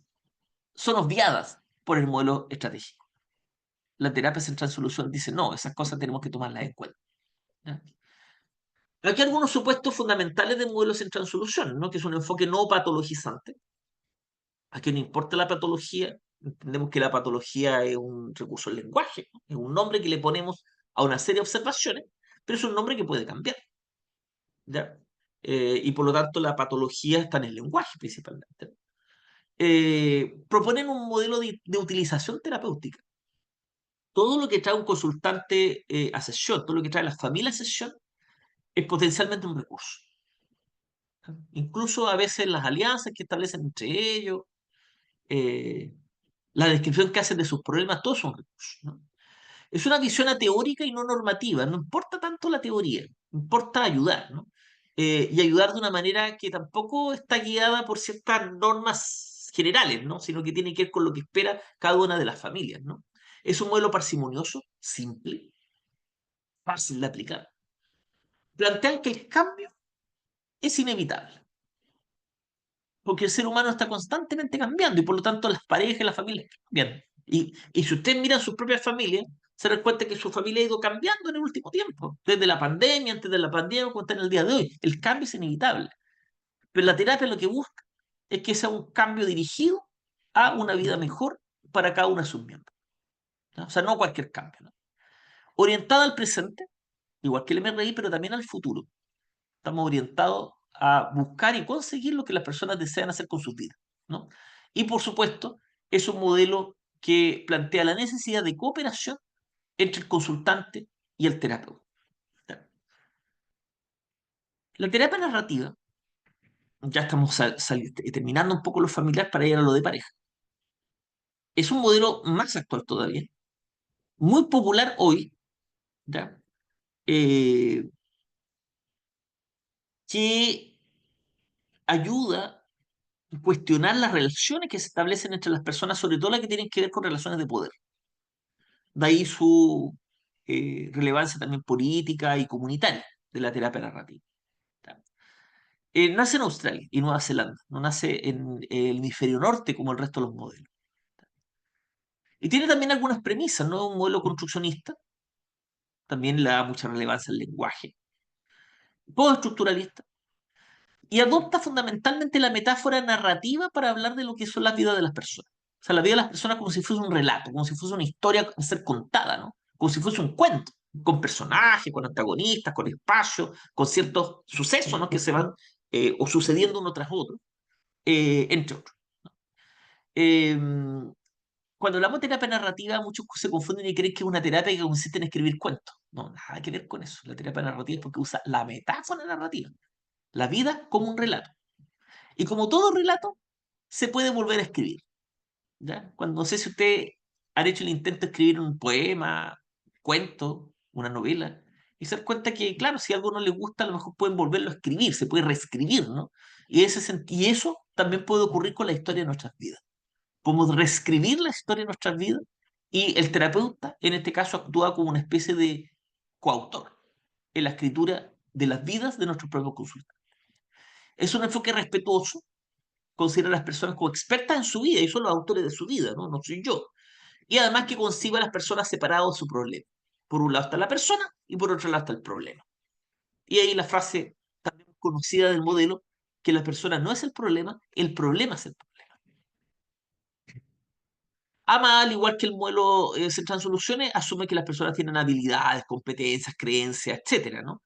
son obviadas por el modelo estratégico. La terapia central en solución dice, no, esas cosas tenemos que tomarlas en cuenta, ¿ya? Aquí hay algunos supuestos fundamentales del modelo central en solución, ¿no? Que es un enfoque no patologizante. Aquí no importa la patología Entendemos que la patología es un recurso del lenguaje, ¿no? Es un nombre que le ponemos a una serie de observaciones, pero es un nombre que puede cambiar, ¿ya? Y por lo tanto la patología está en el lenguaje principalmente. Proponen un modelo de utilización terapéutica. Todo lo que trae un consultante a sesión, todo lo que trae la familia a sesión, es potencialmente un recurso. Incluso a veces las alianzas que establecen entre ellos, eh, la descripción que hacen de sus problemas, todos son recursos, ¿no? Es una visión ateórica y no normativa. No importa tanto la teoría, importa ayudar, ¿no? Y ayudar de una manera que tampoco está guiada por ciertas normas generales, ¿no? Sino que tiene que ver con lo que espera cada una de las familias, ¿no? Es un modelo parsimonioso, simple, fácil de aplicar. Plantean que el cambio es inevitable, porque el ser humano está constantemente cambiando y por lo tanto las parejas y las familias cambian. Y si usted mira sus propias familias, se da cuenta que su familia ha ido cambiando en el último tiempo, desde la pandemia, antes de la pandemia, como está en el día de hoy. El cambio es inevitable. Pero la terapia lo que busca es que sea un cambio dirigido a una vida mejor para cada uno de sus miembros, ¿no? O sea, no cualquier cambio, ¿no? Orientada al presente, igual que el MRI, pero también al futuro. Estamos orientados a buscar y conseguir lo que las personas desean hacer con sus vidas, ¿no? Y por supuesto, es un modelo que plantea la necesidad de cooperación entre el consultante y el terapeuta. La terapia narrativa, ya estamos terminando un poco lo familiar para ir a lo de pareja, es un modelo más actual todavía, muy popular hoy, ¿ya? Eh, que ayuda a cuestionar las relaciones que se establecen entre las personas, sobre todo las que tienen que ver con relaciones de poder. De ahí su relevancia también política y comunitaria de la terapia narrativa. Nace en Australia y Nueva Zelanda, no nace en el hemisferio norte como el resto de los modelos. Y tiene también algunas premisas, ¿no? Un modelo construccionista, también le da mucha relevancia al lenguaje, postestructuralista, y adopta fundamentalmente la metáfora narrativa para hablar de lo que son las vidas de las personas. O sea, la vida de las personas como si fuese un relato, como si fuese una historia a ser contada, ¿no? Como si fuese un cuento, con personajes, con antagonistas, con espacio, con ciertos sucesos, ¿no? Que se van o sucediendo uno tras otro, entre otros. Eh, Cuando hablamos de terapia narrativa, muchos se confunden y creen que es una terapia que consiste en escribir cuentos. No, nada que ver con eso. La terapia narrativa es porque usa la metáfora narrativa, la vida como un relato. Y como todo relato, se puede volver a escribir, ¿ya? Cuando, no sé si usted ha hecho el intento de escribir un poema, cuento, una novela, y se da cuenta que, claro, si algo no le gusta, a lo mejor pueden volverlo a escribir, se puede reescribir, ¿no? Y eso también puede ocurrir con la historia de nuestras vidas. Podemos reescribir la historia de nuestras vidas y el terapeuta, en este caso, actúa como una especie de coautor en la escritura de las vidas de nuestros propios consultantes. Es un enfoque respetuoso, considera a las personas como expertas en su vida y son los autores de su vida, ¿no? No soy yo. Y además que concibe a las personas separadas de su problema. Por un lado está la persona y por otro lado está el problema. Y ahí la frase también conocida del modelo, que la persona no es el problema es el problema. Ama, al igual que el modelo centrado en soluciones, asume que las personas tienen habilidades, competencias, creencias, etcétera, ¿no?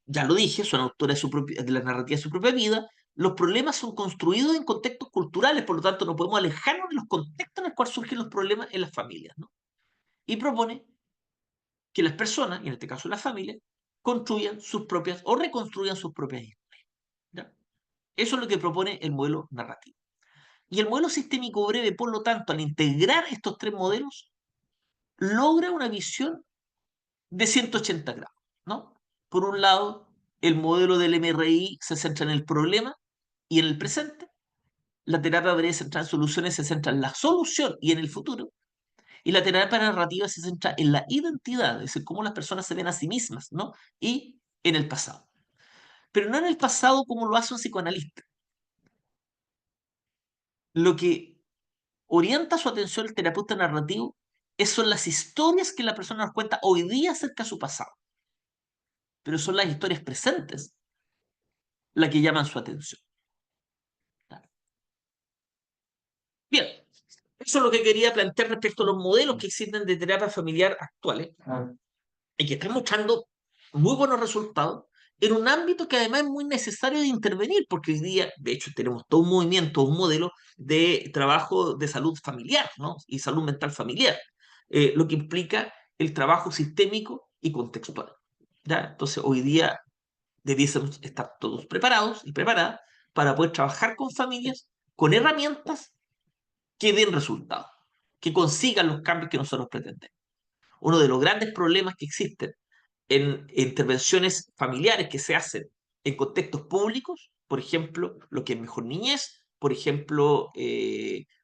Ya lo dije, son autores de la narrativa de su propia vida. Los problemas son construidos en contextos culturales, por lo tanto no podemos alejarnos de los contextos en los cuales surgen los problemas en las familias, ¿no? Y propone que las personas, y en este caso las familias, construyan sus propias o reconstruyan sus propias historias, ¿ya? Eso es lo que propone el modelo narrativo. Y el modelo sistémico breve, por lo tanto, al integrar estos tres modelos, logra una visión de 180 grados, ¿no? Por un lado, el modelo del MRI se centra en el problema y en el presente. La terapia breve centrada en soluciones se centra en la solución y en el futuro. Y la terapia narrativa se centra en la identidad, es decir, cómo las personas se ven a sí mismas, ¿no? Y en el pasado. Pero no en el pasado como lo hace un psicoanalista. Lo que orienta su atención el terapeuta narrativo son las historias que la persona nos cuenta hoy día acerca de su pasado. Pero son las historias presentes las que llaman su atención. Bien, Eso es lo que quería plantear respecto a los modelos que existen de terapia familiar actuales y que están mostrando muy buenos resultados en un ámbito que además es muy necesario de intervenir, porque hoy día, de hecho, tenemos todo un movimiento, un modelo de trabajo de salud familiar, ¿no? Y salud mental familiar, lo que implica el trabajo sistémico y contextual. ¿Ya? Entonces, hoy día debiésemos estar todos preparados y preparadas para poder trabajar con familias con herramientas que den resultados, que consigan los cambios que nosotros pretendemos. Uno de los grandes problemas que existen en intervenciones familiares que se hacen en contextos públicos, por ejemplo, lo que es Mejor Niñez, por ejemplo,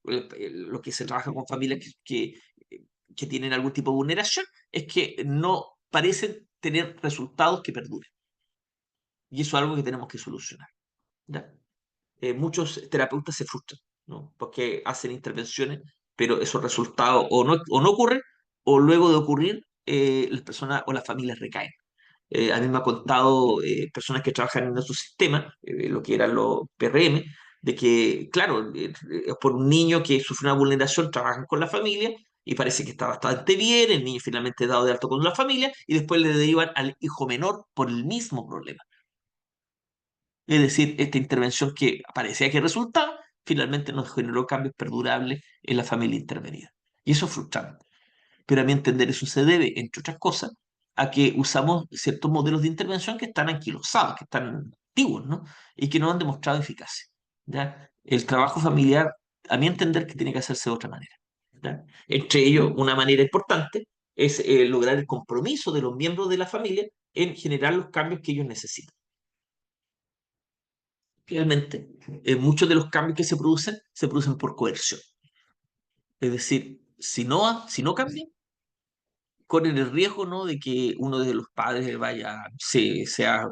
lo que se trabaja con familias que tienen algún tipo de vulneración, es que no parecen tener resultados que perduren. Y eso es algo que tenemos que solucionar. ¿Ya? Muchos terapeutas se frustran, ¿no? Porque hacen intervenciones, pero esos resultados o no ocurren, o luego de ocurrir, las personas o las familias recaen. A mí me ha contado personas que trabajan en nuestro sistema, lo que eran los PRM, de que, claro, por un niño que sufre una vulneración, trabajan con la familia y parece que está bastante bien, el niño finalmente es dado de alto con la familia y después le derivan al hijo menor por el mismo problema. Es decir, esta intervención que parecía que resultaba, finalmente nos generó cambios perdurables en la familia intervenida. Y eso es frustrante. Pero a mi entender eso se debe, entre otras cosas, a que usamos ciertos modelos de intervención que están anquilosados, que están antiguos, ¿no? Y que no han demostrado eficacia. ¿Ya? El trabajo familiar, a mi entender, que tiene que hacerse de otra manera. ¿Ya? Entre ellos, una manera importante es lograr el compromiso de los miembros de la familia en generar los cambios que ellos necesitan. Finalmente, muchos de los cambios que se producen por coerción. Es decir, si no cambian, corren el riesgo, ¿no? De que uno de los padres sea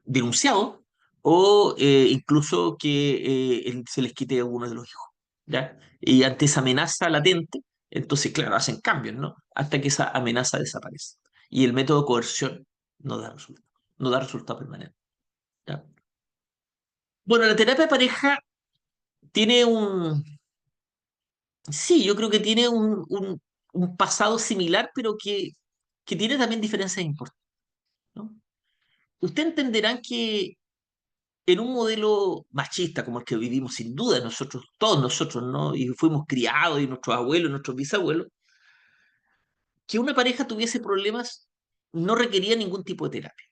denunciado o incluso que se les quite a uno de los hijos. ¿Ya? Y ante esa amenaza latente, entonces, claro, hacen cambios, ¿no? Hasta que esa amenaza desaparece. Y el método de coerción no da resultado permanente. ¿Ya? Bueno, la terapia de pareja tiene sí, yo creo que tiene un pasado similar, pero que tiene también diferencias importantes, ¿no? Ustedes entenderán que en un modelo machista como el que vivimos, sin duda, nosotros, todos nosotros, ¿no? Y fuimos criados, y nuestros abuelos, nuestros bisabuelos, que una pareja tuviese problemas no requería ningún tipo de terapia.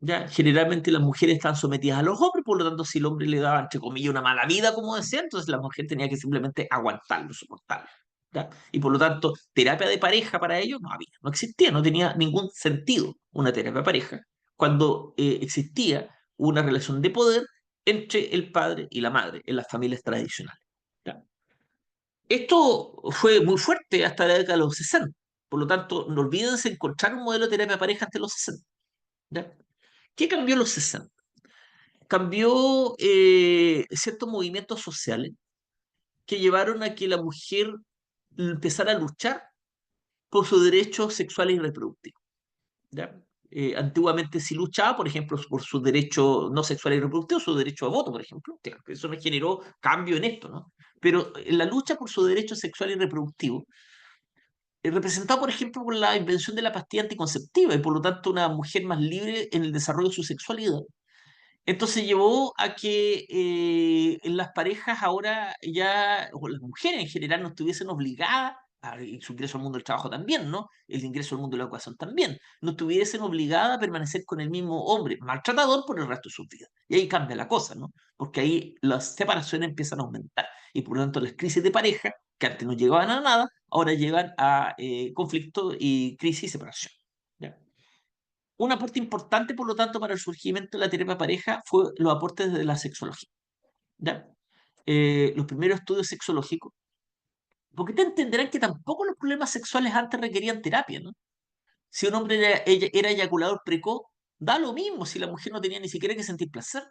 ¿Ya? Generalmente las mujeres están sometidas a los hombres, por lo tanto, si el hombre le daba, entre comillas, una mala vida, como decía, entonces la mujer tenía que simplemente aguantarlo, soportarlo. ¿Ya? Y por lo tanto, terapia de pareja para ellos no había, no existía, no tenía ningún sentido una terapia de pareja cuando existía una relación de poder entre el padre y la madre en las familias tradicionales. ¿Ya? Esto fue muy fuerte hasta la década de los 60. Por lo tanto, no olvídense encontrar un modelo de terapia de pareja hasta los 60. ¿Ya? ¿Qué cambió en los 60? Cambió ciertos movimientos sociales que llevaron a que la mujer empezara a luchar por sus derechos sexuales y reproductivos. ¿Ya? Antiguamente sí luchaba, por ejemplo, por sus derechos no sexuales y reproductivos, su derecho a voto, por ejemplo. Claro, que eso no generó cambio en esto, ¿no? Pero la lucha por su derecho sexual y reproductivo representado, por ejemplo, por la invención de la pastilla anticonceptiva y por lo tanto una mujer más libre en el desarrollo de su sexualidad. Entonces llevó a que en las parejas ahora ya, o las mujeres en general, no estuviesen obligadas, y su ingreso al mundo del trabajo también, ¿no? El ingreso al mundo de la educación también, no estuviesen obligadas a permanecer con el mismo hombre maltratador por el resto de sus vidas. Y ahí cambia la cosa, ¿no? Porque ahí las separaciones empiezan a aumentar. Y por lo tanto las crisis de pareja, que antes no llegaban a nada, ahora llevan a conflicto y crisis y separación. ¿Ya? Un aporte importante, por lo tanto, para el surgimiento de la terapia pareja fue los aportes de la sexología. ¿Ya? Los primeros estudios sexológicos, porque te entenderán que tampoco los problemas sexuales antes requerían terapia, ¿no? Si un hombre era eyaculador precoz, da lo mismo si la mujer no tenía ni siquiera que sentir placer.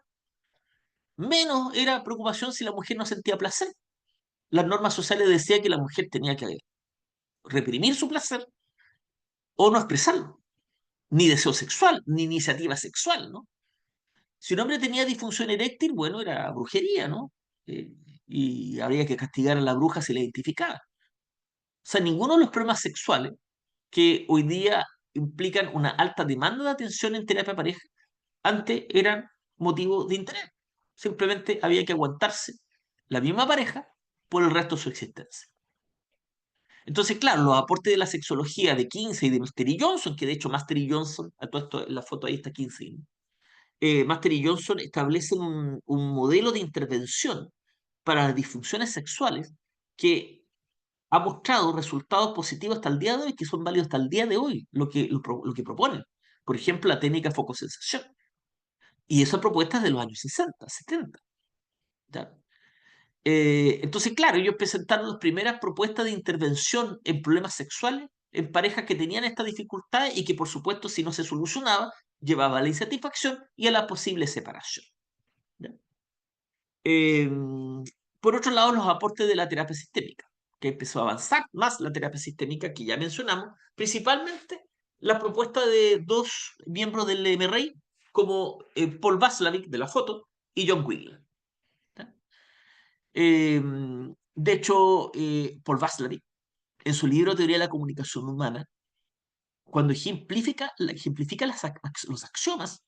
Menos era preocupación si la mujer no sentía placer. Las normas sociales decían que la mujer tenía que reprimir su placer o no expresarlo, ni deseo sexual, ni iniciativa sexual, ¿no? Si un hombre tenía disfunción eréctil, bueno, era brujería, ¿no? Eh, y habría que castigar a la bruja si la identificaba. O sea, ninguno de los problemas sexuales que hoy día implican una alta demanda de atención en terapia de pareja, antes eran motivo de interés. Simplemente había que aguantarse la misma pareja por el resto de su existencia. Entonces, claro, los aportes de la sexología de Kinsey y de Master y Johnson, que de hecho Master y Johnson, a todo esto, en la foto ahí está Kinsey, ¿no? Master y Johnson establecen un modelo de intervención para las disfunciones sexuales que ha mostrado resultados positivos hasta el día de hoy, que son válidos hasta el día de hoy, lo que proponen. Por ejemplo, la técnica focosensación. Y esa propuesta es de los años 60, 70. ¿Ya? Entonces, claro, ellos presentaron las primeras propuestas de intervención en problemas sexuales en parejas que tenían esta dificultad y que, por supuesto, si no se solucionaba, llevaba a la insatisfacción y a la posible separación. ¿Ya? Eh, por otro lado, los aportes de la terapia sistémica, que empezó a avanzar más la terapia sistémica que ya mencionamos, principalmente la propuesta de dos miembros del MRI, como Paul Václavic de la foto y John Wheeler. Eh, de hecho, Paul Václavic, en su libro Teoría de la Comunicación Humana, cuando ejemplifica los axiomas,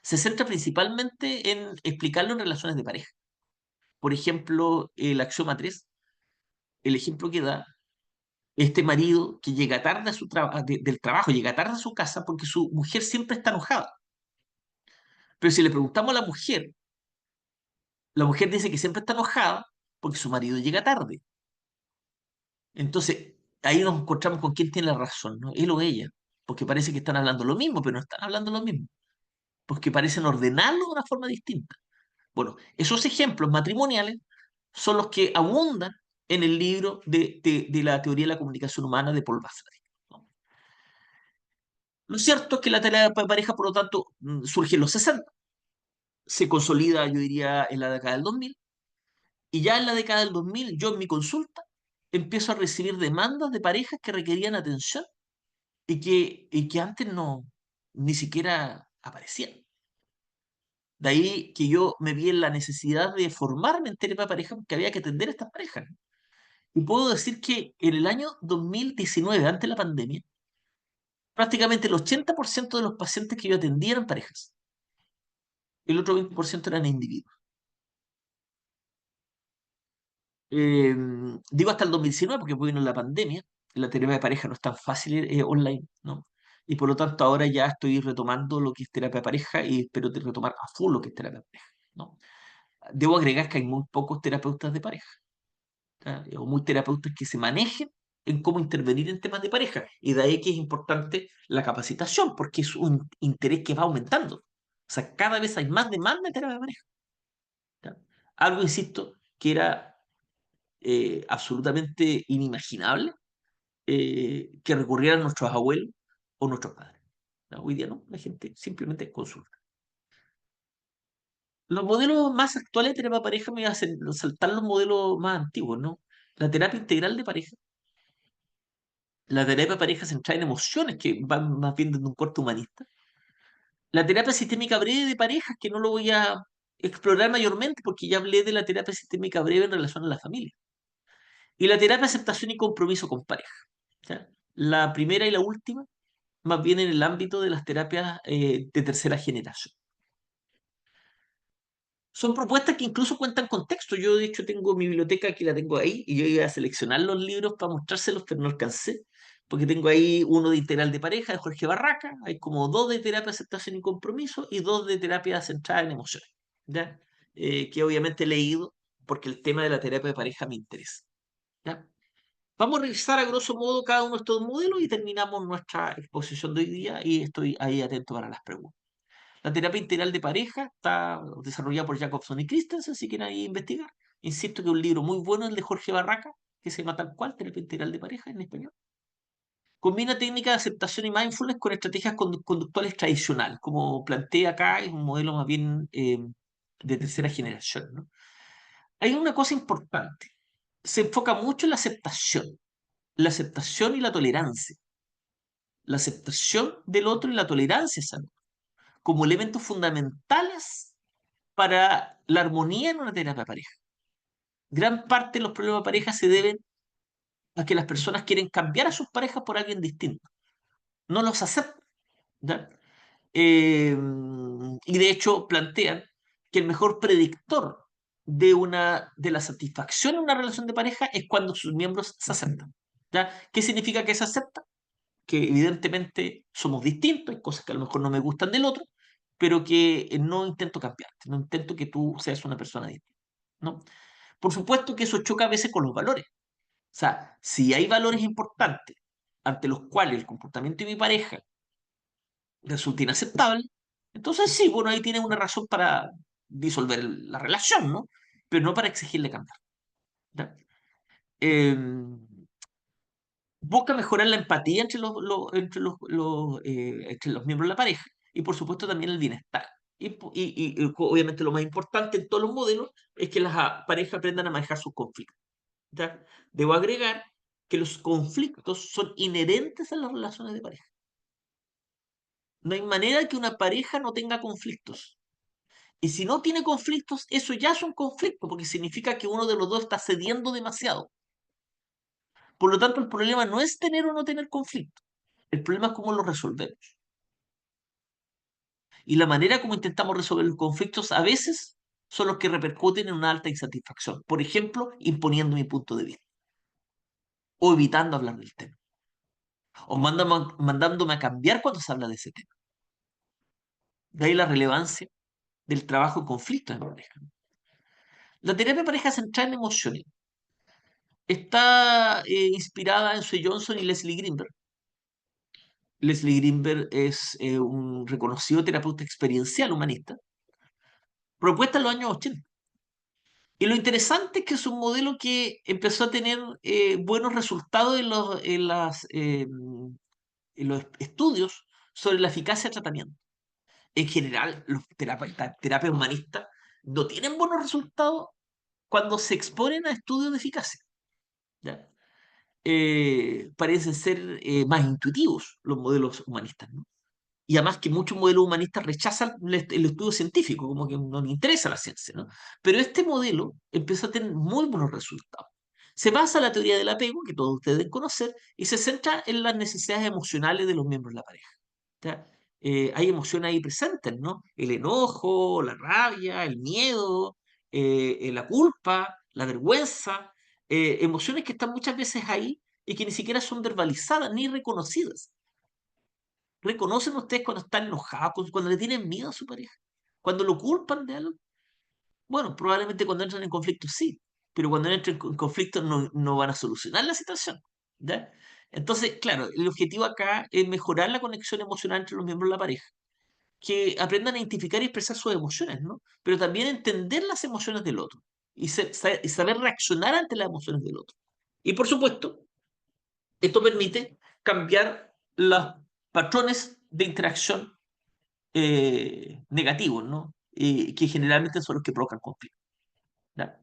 se centra principalmente en explicarlo en relaciones de pareja. Por ejemplo, el axioma 3, el ejemplo que da, este marido que llega tarde a del trabajo, llega tarde a su casa porque su mujer siempre está enojada. Pero si le preguntamos a la mujer dice que siempre está enojada porque su marido llega tarde. Entonces, ahí nos encontramos con quién tiene la razón, ¿no? Él o ella. Porque parece que están hablando lo mismo, pero no están hablando lo mismo. Porque parecen ordenarlo de una forma distinta. Bueno, esos ejemplos matrimoniales son los que abundan en el libro de la teoría de la comunicación humana de Paul Watzlawick, ¿no? Lo cierto es que la terapia de pareja, por lo tanto, surge en los 60, se consolida, yo diría, en la década del 2000, y ya en la década del 2000, yo en mi consulta empiezo a recibir demandas de parejas que requerían atención y que antes no, ni siquiera aparecían. De ahí que yo me vi en la necesidad de formarme en terapia de pareja porque había que atender a estas parejas. Y puedo decir que en el año 2019, antes de la pandemia, prácticamente el 80% de los pacientes que yo atendía eran parejas. El otro 20% eran individuos. Eh, Digo hasta el 2019 porque vino la pandemia, la terapia de pareja no es tan fácil online, ¿no? Y por lo tanto ahora ya estoy retomando lo que es terapia de pareja y espero retomar a full lo que es terapia de pareja, ¿no? Debo agregar que hay muy pocos terapeutas de pareja, ¿ya? O muy terapeutas que se manejen en cómo intervenir en temas de pareja. Y de ahí que es importante la capacitación, porque es un interés que va aumentando. O sea, cada vez hay más demanda de terapia de pareja, ¿ya? Algo, insisto, que era absolutamente inimaginable que recurrieran nuestros abuelos o nuestros padres. ¿No? Hoy día no, la gente simplemente consulta. Los modelos más actuales de terapia de pareja me hacen saltar los modelos más antiguos, ¿no? La terapia integral de pareja, la terapia de pareja centrada en emociones, que van más bien desde un corte humanista, la terapia sistémica breve de parejas, que no lo voy a explorar mayormente porque ya hablé de la terapia sistémica breve en relación a la familia, y la terapia de aceptación y compromiso con pareja. ¿Ya? La primera y la última, más bien en el ámbito de las terapias de tercera generación. Son propuestas que incluso cuentan con texto. Yo, de hecho, tengo mi biblioteca, aquí la tengo ahí, y yo iba a seleccionar los libros para mostrárselos, pero no alcancé, porque tengo ahí uno de Integral de Pareja, de Jorge Barraca, hay como dos de terapia, aceptación y compromiso, y dos de terapia centrada en emociones, ¿ya? Que obviamente he leído porque el tema de la terapia de pareja me interesa, ¿ya? Vamos a revisar a grosso modo cada uno de estos modelos y terminamos nuestra exposición de hoy día y estoy ahí atento para las preguntas. La terapia integral de pareja está desarrollada por Jacobson y Christensen, si quieren ahí investigar. Insisto que es un libro muy bueno, el de Jorge Barraca, que se llama tal cual, terapia integral de pareja en español. Combina técnicas de aceptación y mindfulness con estrategias conductuales tradicionales, como plantea acá, es un modelo más bien de tercera generación, ¿no? Hay una cosa importante, se enfoca mucho en la aceptación y la tolerancia, la aceptación del otro y la tolerancia sana, como elementos fundamentales para la armonía en una terapia de pareja. gran parte de los problemas de pareja se deben a que las personas quieren cambiar a sus parejas por alguien distinto. No los aceptan. ¿Ya? Y de hecho plantean que el mejor predictor de la satisfacción en una relación de pareja es cuando sus miembros se aceptan. ¿Ya? ¿Qué significa que se acepta? Que evidentemente somos distintos, hay cosas que a lo mejor no me gustan del otro, pero que no intento cambiarte, no intento que tú seas una persona distinta, ¿no? Por supuesto que eso choca a veces con los valores. O sea, si hay valores importantes ante los cuales el comportamiento de mi pareja resulta inaceptable, entonces sí, bueno, ahí tienes una razón para disolver la relación, ¿no? Pero no para exigirle cambiar. ¿Ya? Eh, Busca mejorar la empatía entre los miembros de la pareja y por supuesto también el bienestar. Y obviamente lo más importante en todos los modelos es que las parejas aprendan a manejar sus conflictos. ¿Ya? Debo agregar que los conflictos son inherentes a las relaciones de pareja. No hay manera que una pareja no tenga conflictos. Y si no tiene conflictos, eso ya es un conflicto, porque significa que uno de los dos está cediendo demasiado. Por lo tanto, el problema no es tener o no tener conflicto. El problema es cómo lo resolvemos. Y la manera como intentamos resolver los conflictos a veces son los que repercuten en una alta insatisfacción. Por ejemplo, imponiendo mi punto de vista o evitando hablar del tema o mandándome a cambiar cuando se habla de ese tema. De ahí la relevancia del trabajo en conflictos en pareja. La terapia de pareja centrada en emociones está inspirada en Sue Johnson y Leslie Greenberg. Leslie Greenberg es un reconocido terapeuta experiencial humanista, propuesta en los años 80. Y lo interesante es que es un modelo que empezó a tener buenos resultados en los estudios sobre la eficacia del tratamiento. En general, los terapias humanistas no tienen buenos resultados cuando se exponen a estudios de eficacia. ¿Ya? Parecen ser más intuitivos los modelos humanistas, ¿no? Y además que muchos modelos humanistas rechazan el estudio científico, como que no les interesa la ciencia, ¿no? Pero este modelo empezó a tener muy buenos resultados. Se basa en la teoría del apego, que todos ustedes deben conocer, y se centra en las necesidades emocionales de los miembros de la pareja. ¿Ya? Hay emociones ahí presentes, ¿no? El enojo, la rabia, el miedo, la culpa, la vergüenza, emociones que están muchas veces ahí y que ni siquiera son verbalizadas ni reconocidas. ¿Reconocen ustedes cuando están enojados, cuando le tienen miedo a su pareja? Cuando lo culpan de algo. Bueno, probablemente cuando entran en conflicto sí, pero cuando entran en conflicto no van a solucionar la situación. ¿Ya? Entonces, claro, el objetivo acá es mejorar la conexión emocional entre los miembros de la pareja, que aprendan a identificar y expresar sus emociones, ¿no? Pero también entender las emociones del otro y saber reaccionar ante las emociones del otro. Y por supuesto, esto permite cambiar los patrones de interacción negativos, ¿no? Que generalmente son los que provocan conflicto. ¿Ya?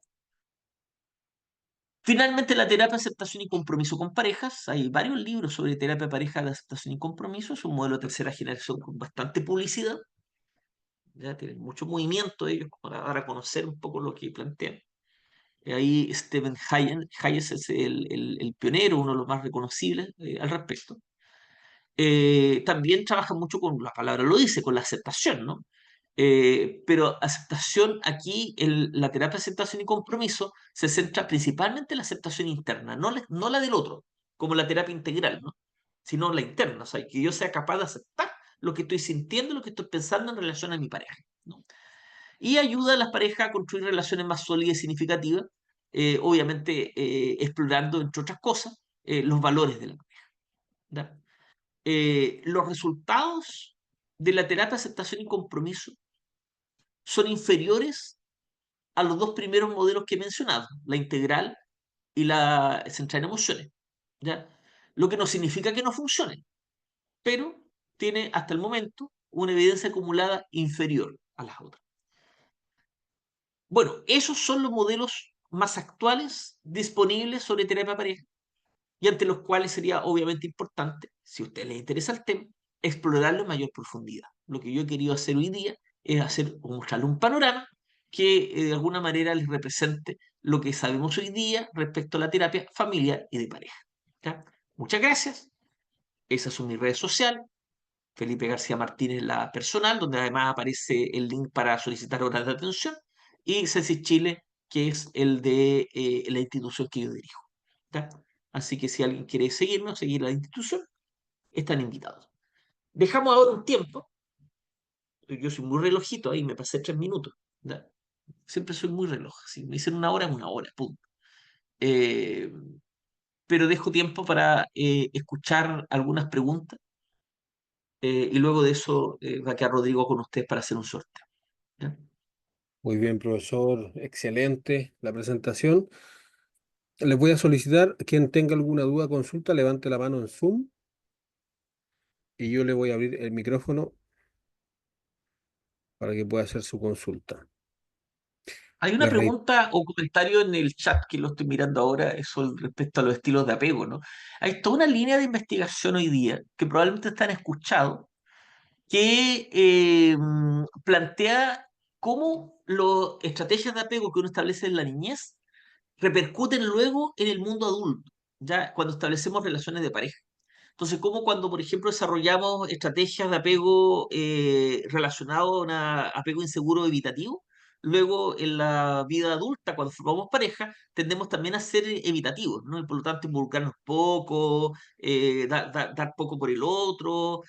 Finalmente, la terapia de aceptación y compromiso con parejas. Hay varios libros sobre terapia de pareja de aceptación y compromiso. Es un modelo de tercera generación con bastante publicidad. Ya tienen mucho movimiento ellos para dar a conocer un poco lo que plantean. Ahí Stephen Hayes es el pionero, uno de los más reconocibles al respecto. También trabaja mucho con, la palabra lo dice, con la aceptación, ¿no? Pero aceptación aquí, la terapia de aceptación y compromiso se centra principalmente en la aceptación interna, no la del otro, como la terapia integral, ¿no? Sino la interna, o sea, que yo sea capaz de aceptar lo que estoy sintiendo, lo que estoy pensando en relación a mi pareja, ¿no? Y ayuda a las parejas a construir relaciones más sólidas y significativas, obviamente explorando, entre otras cosas, los valores de la pareja. ¿Ya? Los resultados de la terapia de aceptación y compromiso son inferiores a los dos primeros modelos que he mencionado, la integral y la centrada en emociones. ¿Ya? Lo que no significa que no funcionen, pero tiene hasta el momento una evidencia acumulada inferior a las otras. Bueno, esos son los modelos más actuales disponibles sobre terapia de pareja y ante los cuales sería obviamente importante, si a usted le interesa el tema, explorarlo en mayor profundidad. Lo que yo he querido hacer hoy día es mostrarle un panorama que de alguna manera les represente lo que sabemos hoy día respecto a la terapia familiar y de pareja. ¿Ya? Muchas gracias. Esas son mis redes sociales. Felipe García Martínez, la personal, donde además aparece el link para solicitar horas de atención. Y CESIS Chile, que es el de la institución que yo dirijo. ¿Ya? Así que si alguien quiere seguirme o seguir a la institución, están invitados. Dejamos ahora un tiempo. Yo soy muy relojito ahí, me pasé 3 minutos. ¿Ya? Siempre soy muy reloj. Si me dicen una hora, es una hora, punto. Eh, pero dejo tiempo para escuchar algunas preguntas y luego de eso va a quedar Rodrigo con ustedes para hacer un sorteo. ¿Ya? Muy bien, profesor. Excelente la presentación. Les voy a solicitar, quien tenga alguna duda, consulta, levante la mano en Zoom y yo le voy a abrir el micrófono para que pueda hacer su consulta. Hay una Les reitero. pregunta o comentario en el chat que lo estoy mirando ahora, eso respecto a los estilos de apego, ¿no? Hay toda una línea de investigación hoy día que probablemente están escuchado que plantea cómo las estrategias de apego que uno establece en la niñez repercuten luego en el mundo adulto, ya cuando establecemos relaciones de pareja. Entonces, como cuando, por ejemplo, desarrollamos estrategias de apego relacionado a un apego inseguro evitativo, luego en la vida adulta, cuando formamos pareja, tendemos también a ser evitativos, ¿no? Y por lo tanto, involucrarnos poco, dar poco por el otro,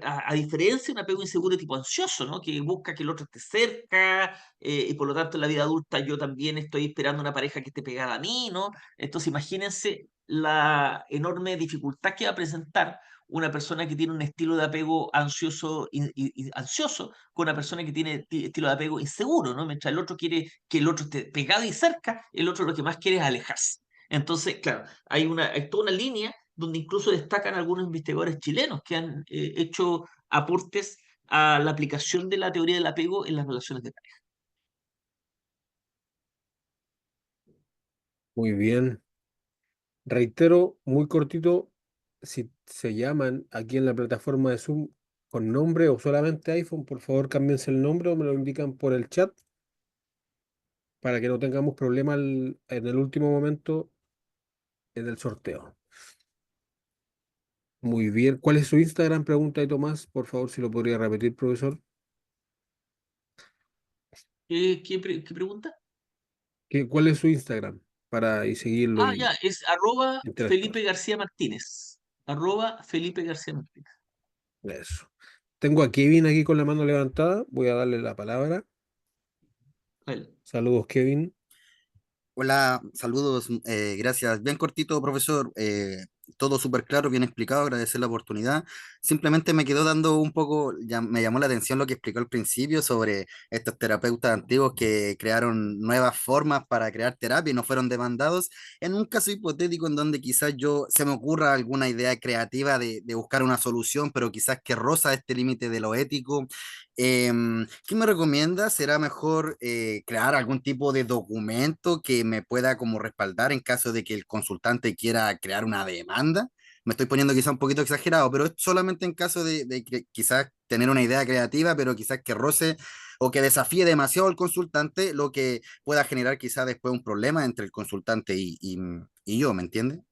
a diferencia de un apego inseguro tipo ansioso, ¿no? Que busca que el otro esté cerca, y por lo tanto, en la vida adulta yo también estoy esperando una pareja que esté pegada a mí, ¿no? Entonces, imagínense la enorme dificultad que va a presentar una persona que tiene un estilo de apego ansioso, ansioso con una persona que tiene estilo de apego inseguro, ¿no? Mientras el otro quiere que el otro esté pegado y cerca, el otro lo que más quiere es alejarse. Entonces, claro, hay toda una línea donde incluso destacan algunos investigadores chilenos que han hecho aportes a la aplicación de la teoría del apego en las relaciones de pareja. Muy bien. Reitero, muy cortito, si se llaman aquí en la plataforma de Zoom con nombre o solamente iPhone, por favor cámbiense el nombre o me lo indican por el chat para que no tengamos problemas en el último momento en el sorteo. Muy bien. ¿Cuál es su Instagram? Pregunta de Tomás. Por favor, si lo podría repetir, profesor. ¿Qué pregunta? ¿Cuál es su Instagram? Para y seguirlo Ah, y ya, es arroba interactuar. Felipe García Martínez. Arroba Felipe García Martínez. Eso. Tengo a Kevin aquí con la mano levantada. Voy a darle la palabra. Bueno, Saludos, Kevin. Hola, saludos, gracias. Bien cortito, profesor. Todo súper claro, bien explicado, agradecer la oportunidad. Simplemente me quedó dando un poco, me llamó la atención lo que explicó al principio sobre estos terapeutas antiguos que crearon nuevas formas para crear terapia y no fueron demandados. En un caso hipotético en donde quizás yo se me ocurra alguna idea creativa de buscar una solución, pero quizás que roza este límite de lo ético. ¿Qué me recomienda? ¿Será mejor crear algún tipo de documento que me pueda como respaldar en caso de que el consultante quiera crear una demanda? Me estoy poniendo quizá un poquito exagerado, pero es solamente en caso de que quizás tener una idea creativa, pero quizás que roce o que desafíe demasiado al consultante, lo que pueda generar quizás después un problema entre el consultante y yo, ¿me entiende?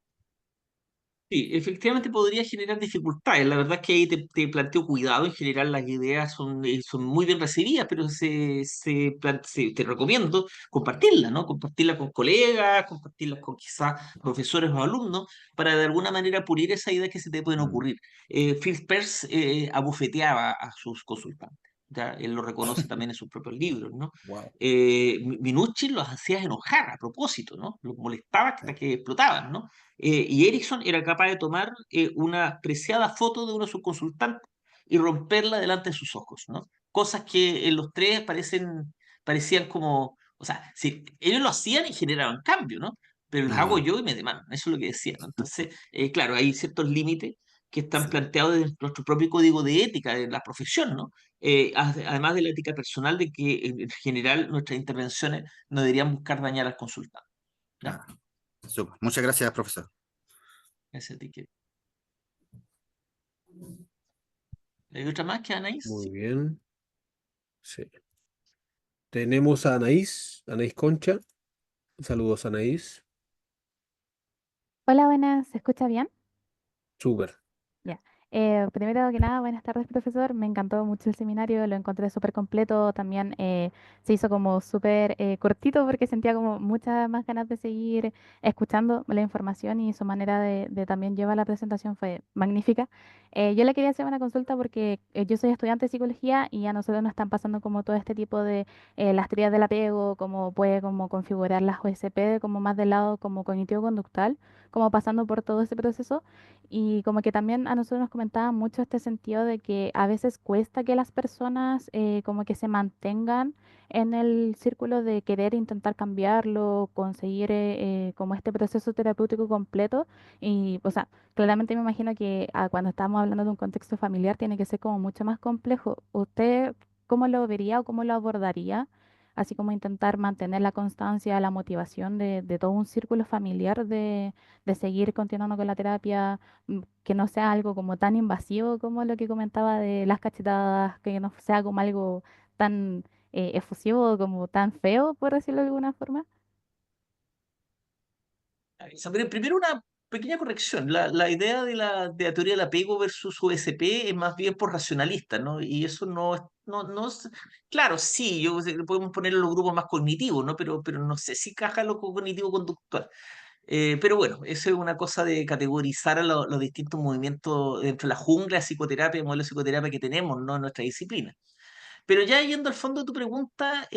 sí, efectivamente podría generar dificultades. La verdad es que ahí te planteo cuidado. En general las ideas son muy bien recibidas, pero te recomiendo compartirlas, ¿no? Compartirlas con colegas, compartirlas con quizás profesores o alumnos, para de alguna manera pulir esas ideas que se te pueden Mm, ocurrir. Phil Peirce abofeteaba a sus consultantes. Ya, él lo reconoce también en sus propios libros, ¿no? wow. Minucci los hacía enojar a propósito, ¿no? Los molestaba hasta que explotaban, ¿no? Y Erickson era capaz de tomar una preciada foto de uno de sus consultantes y romperla delante de sus ojos, ¿no? Cosas que en los tres parecían como, o sea, si, ellos lo hacían y generaban cambio, ¿no? Pero los hago Ya, yo y me demandan, eso es lo que decían, ¿no? Entonces, claro, hay ciertos límites que están sí. planteados en nuestro propio código de ética de la profesión, ¿no? Además de la ética personal, de que en general nuestras intervenciones no deberían buscar dañar al consultante, ¿ya? Claro. Súper. Muchas gracias, profesor. Ese ticket. ¿Hay otra más que Anaís? Muy Sí. bien. Sí. Tenemos a Anaís, Anaís Concha. Saludos, Anaís. Hola, buenas, ¿se escucha bien? Súper. Ya. Primero que nada, buenas tardes, profesor. Me encantó mucho el seminario, lo encontré súper completo. También se hizo como súper cortito porque sentía como muchas más ganas de seguir escuchando la información y su manera de también llevar la presentación fue magnífica. Yo le quería hacer una consulta porque yo soy estudiante de psicología y a nosotros nos están pasando como todo este tipo de las teorías del apego, cómo puede como configurar las OSP, como más del lado como cognitivo-conductual, como pasando por todo ese proceso. Y como que también a nosotros nos comentaban mucho este sentido de que a veces cuesta que las personas como que se mantengan en el círculo de querer intentar cambiarlo, conseguir como este proceso terapéutico completo. Y, o sea, claramente me imagino que cuando estamos hablando de un contexto familiar tiene que ser como mucho más complejo. ¿Usted cómo lo vería o cómo lo abordaría? Así como intentar mantener la constancia, la motivación de todo un círculo familiar de seguir continuando con la terapia, que no sea algo como tan invasivo como lo que comentaba de las cachetadas, que no sea como algo tan efusivo, como tan feo, por decirlo de alguna forma. Primero una pequeña corrección. La idea de la teoría del apego versus USP es más bien por racionalista, ¿no? Y eso no es... Claro, sí, podemos poner los grupos más cognitivos, ¿no? Pero no sé si caja lo cognitivo-conductual. Pero bueno, eso es una cosa de categorizar a los distintos movimientos dentro de la jungla de psicoterapia, modelo de psicoterapia que tenemos, ¿no? En nuestra disciplina. Pero ya yendo al fondo de tu pregunta,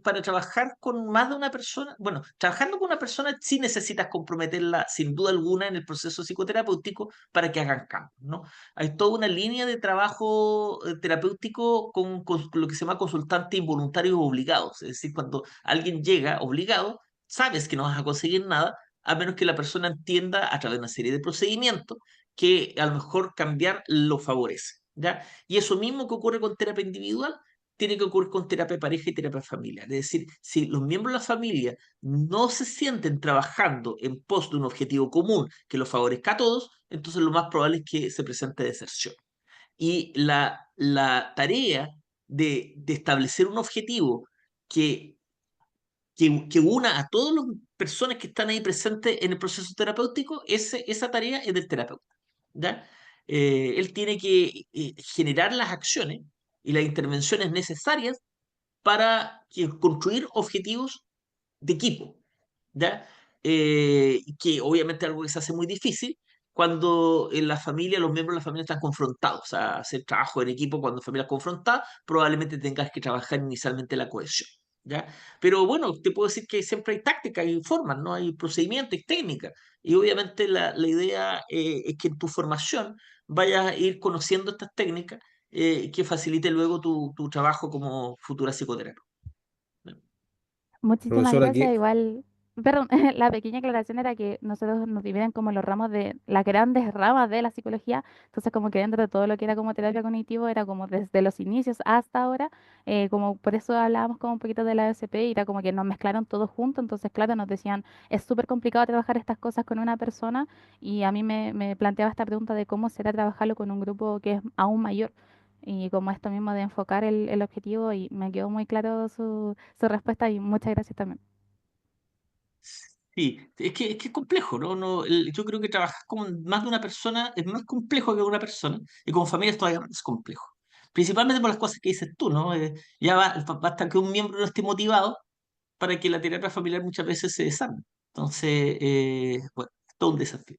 para trabajar con más de una persona, bueno, trabajando con una persona sí necesitas comprometerla sin duda alguna en el proceso psicoterapéutico para que hagan cambios, ¿no? Hay toda una línea de trabajo terapéutico con lo que se llama consultantes involuntarios obligados, es decir, cuando alguien llega obligado, sabes que no vas a conseguir nada a menos que la persona entienda a través de una serie de procedimientos que a lo mejor cambiar lo favorece, ¿ya? Y eso mismo que ocurre con terapia individual, tiene que ocurrir con terapia de pareja y terapia familiar. Es decir, si los miembros de la familia no se sienten trabajando en pos de un objetivo común que los favorezca a todos, entonces lo más probable es que se presente deserción. Y la tarea de establecer un objetivo que, que una a todas las personas que están ahí presentes en el proceso terapéutico, esa tarea es del terapeuta. ¿Ya? Él tiene que generar las acciones y las intervenciones necesarias para construir objetivos de equipo, ¿ya? Que obviamente es algo que se hace muy difícil cuando en la familia, los miembros de la familia están confrontados. O sea, hacer trabajo en equipo cuando familias confrontadas, probablemente tengas que trabajar inicialmente la cohesión, ¿ya? Pero bueno, te puedo decir que siempre hay tácticas, hay formas, ¿no? Hay procedimientos, hay técnicas. Y obviamente la idea es que en tu formación vayas a ir conociendo estas técnicas que facilite luego tu trabajo como futura psicoterapeuta. Muchísimas Profesor, aquí, gracias. Igual, perdón, la pequeña aclaración era que nosotros nos dividen como los ramos de las grandes ramas de la psicología. Entonces, como que dentro de todo lo que era como terapia cognitivo, era como desde los inicios hasta ahora, como por eso hablábamos como un poquito de la ESP y era como que nos mezclaron todos juntos. Entonces, claro, nos decían, es súper complicado trabajar estas cosas con una persona y a mí me planteaba esta pregunta de cómo será trabajarlo con un grupo que es aún mayor. Y como esto mismo de enfocar el objetivo y me quedó muy claro su respuesta y muchas gracias también. Sí, es que es complejo, ¿no? Yo creo que trabajar con más de una persona es más complejo que una persona y con familias todavía más complejo. Principalmente por las cosas que dices tú, ¿no? Basta que un miembro no esté motivado para que la terapia familiar muchas veces se desarme. Entonces, bueno, es todo un desafío.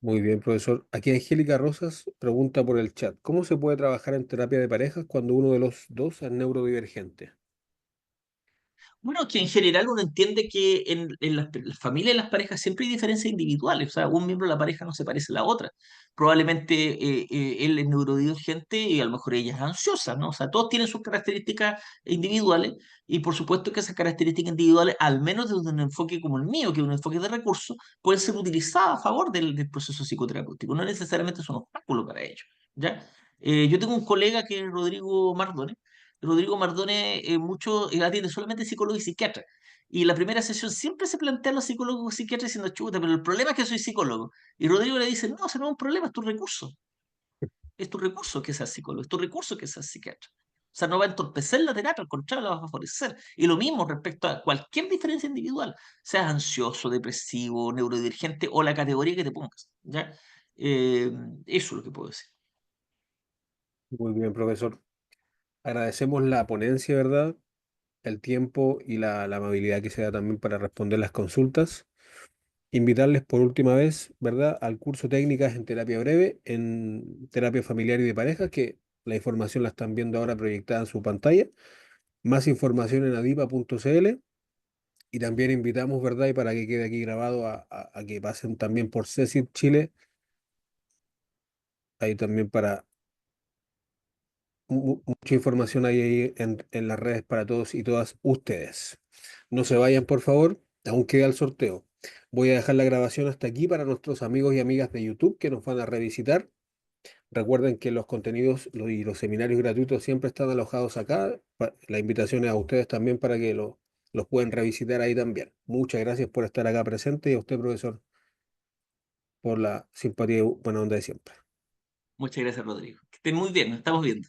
muy bien, profesor. Aquí Angélica Rosas pregunta por el chat, ¿cómo se puede trabajar en terapia de parejas cuando uno de los dos es neurodivergente? Bueno, que en general uno entiende que en las familias y las parejas siempre hay diferencias individuales, o sea, un miembro de la pareja no se parece a la otra. Probablemente él es neurodivergente y a lo mejor ella es ansiosa, ¿no? O sea, todos tienen sus características individuales y por supuesto que esas características individuales, al menos desde un enfoque como el mío, que es un enfoque de recursos, pueden ser utilizadas a favor del proceso psicoterapéutico, no necesariamente es un obstáculo para ello, ¿ya? Yo tengo un colega que es Rodrigo Mardone. Rodrigo Mardone atiende solamente psicólogos y psiquiatras. Y la primera sesión siempre se plantea a los psicólogos y psiquiatras diciendo, chuta, pero el problema es que soy psicólogo. Y Rodrigo le dice, no, ese no es un problema, es tu recurso. Es tu recurso que seas psicólogo, es tu recurso que seas psiquiatra. O sea, no va a entorpecer la terapia, al contrario, la va a favorecer. Y lo mismo respecto a cualquier diferencia individual, seas ansioso, depresivo, neurodivergente o la categoría que te pongas, ¿ya? Eso es lo que puedo decir. Muy bien, profesor. Agradecemos la ponencia, ¿verdad? El tiempo y la amabilidad que se da también para responder las consultas. Invitarles por última vez, ¿verdad?, al curso técnicas en terapia breve, en terapia familiar y de pareja, que la información la están viendo ahora proyectada en su pantalla. Más información en adipa.cl y también invitamos, ¿verdad?, y para que quede aquí grabado a que pasen también por CECIT Chile, ahí también para mucha información ahí en las redes para todos y todas ustedes. No se vayan, por favor, aún queda el sorteo. Voy a dejar la grabación hasta aquí para nuestros amigos y amigas de YouTube que nos van a revisitar. Recuerden que los contenidos y los seminarios gratuitos siempre están alojados acá. La invitación es a ustedes también para que los puedan revisitar ahí también. Muchas gracias por estar acá presente y a usted, profesor, por la simpatía y buena onda de siempre. Muchas gracias, Rodrigo. Que estén muy bien, nos estamos viendo.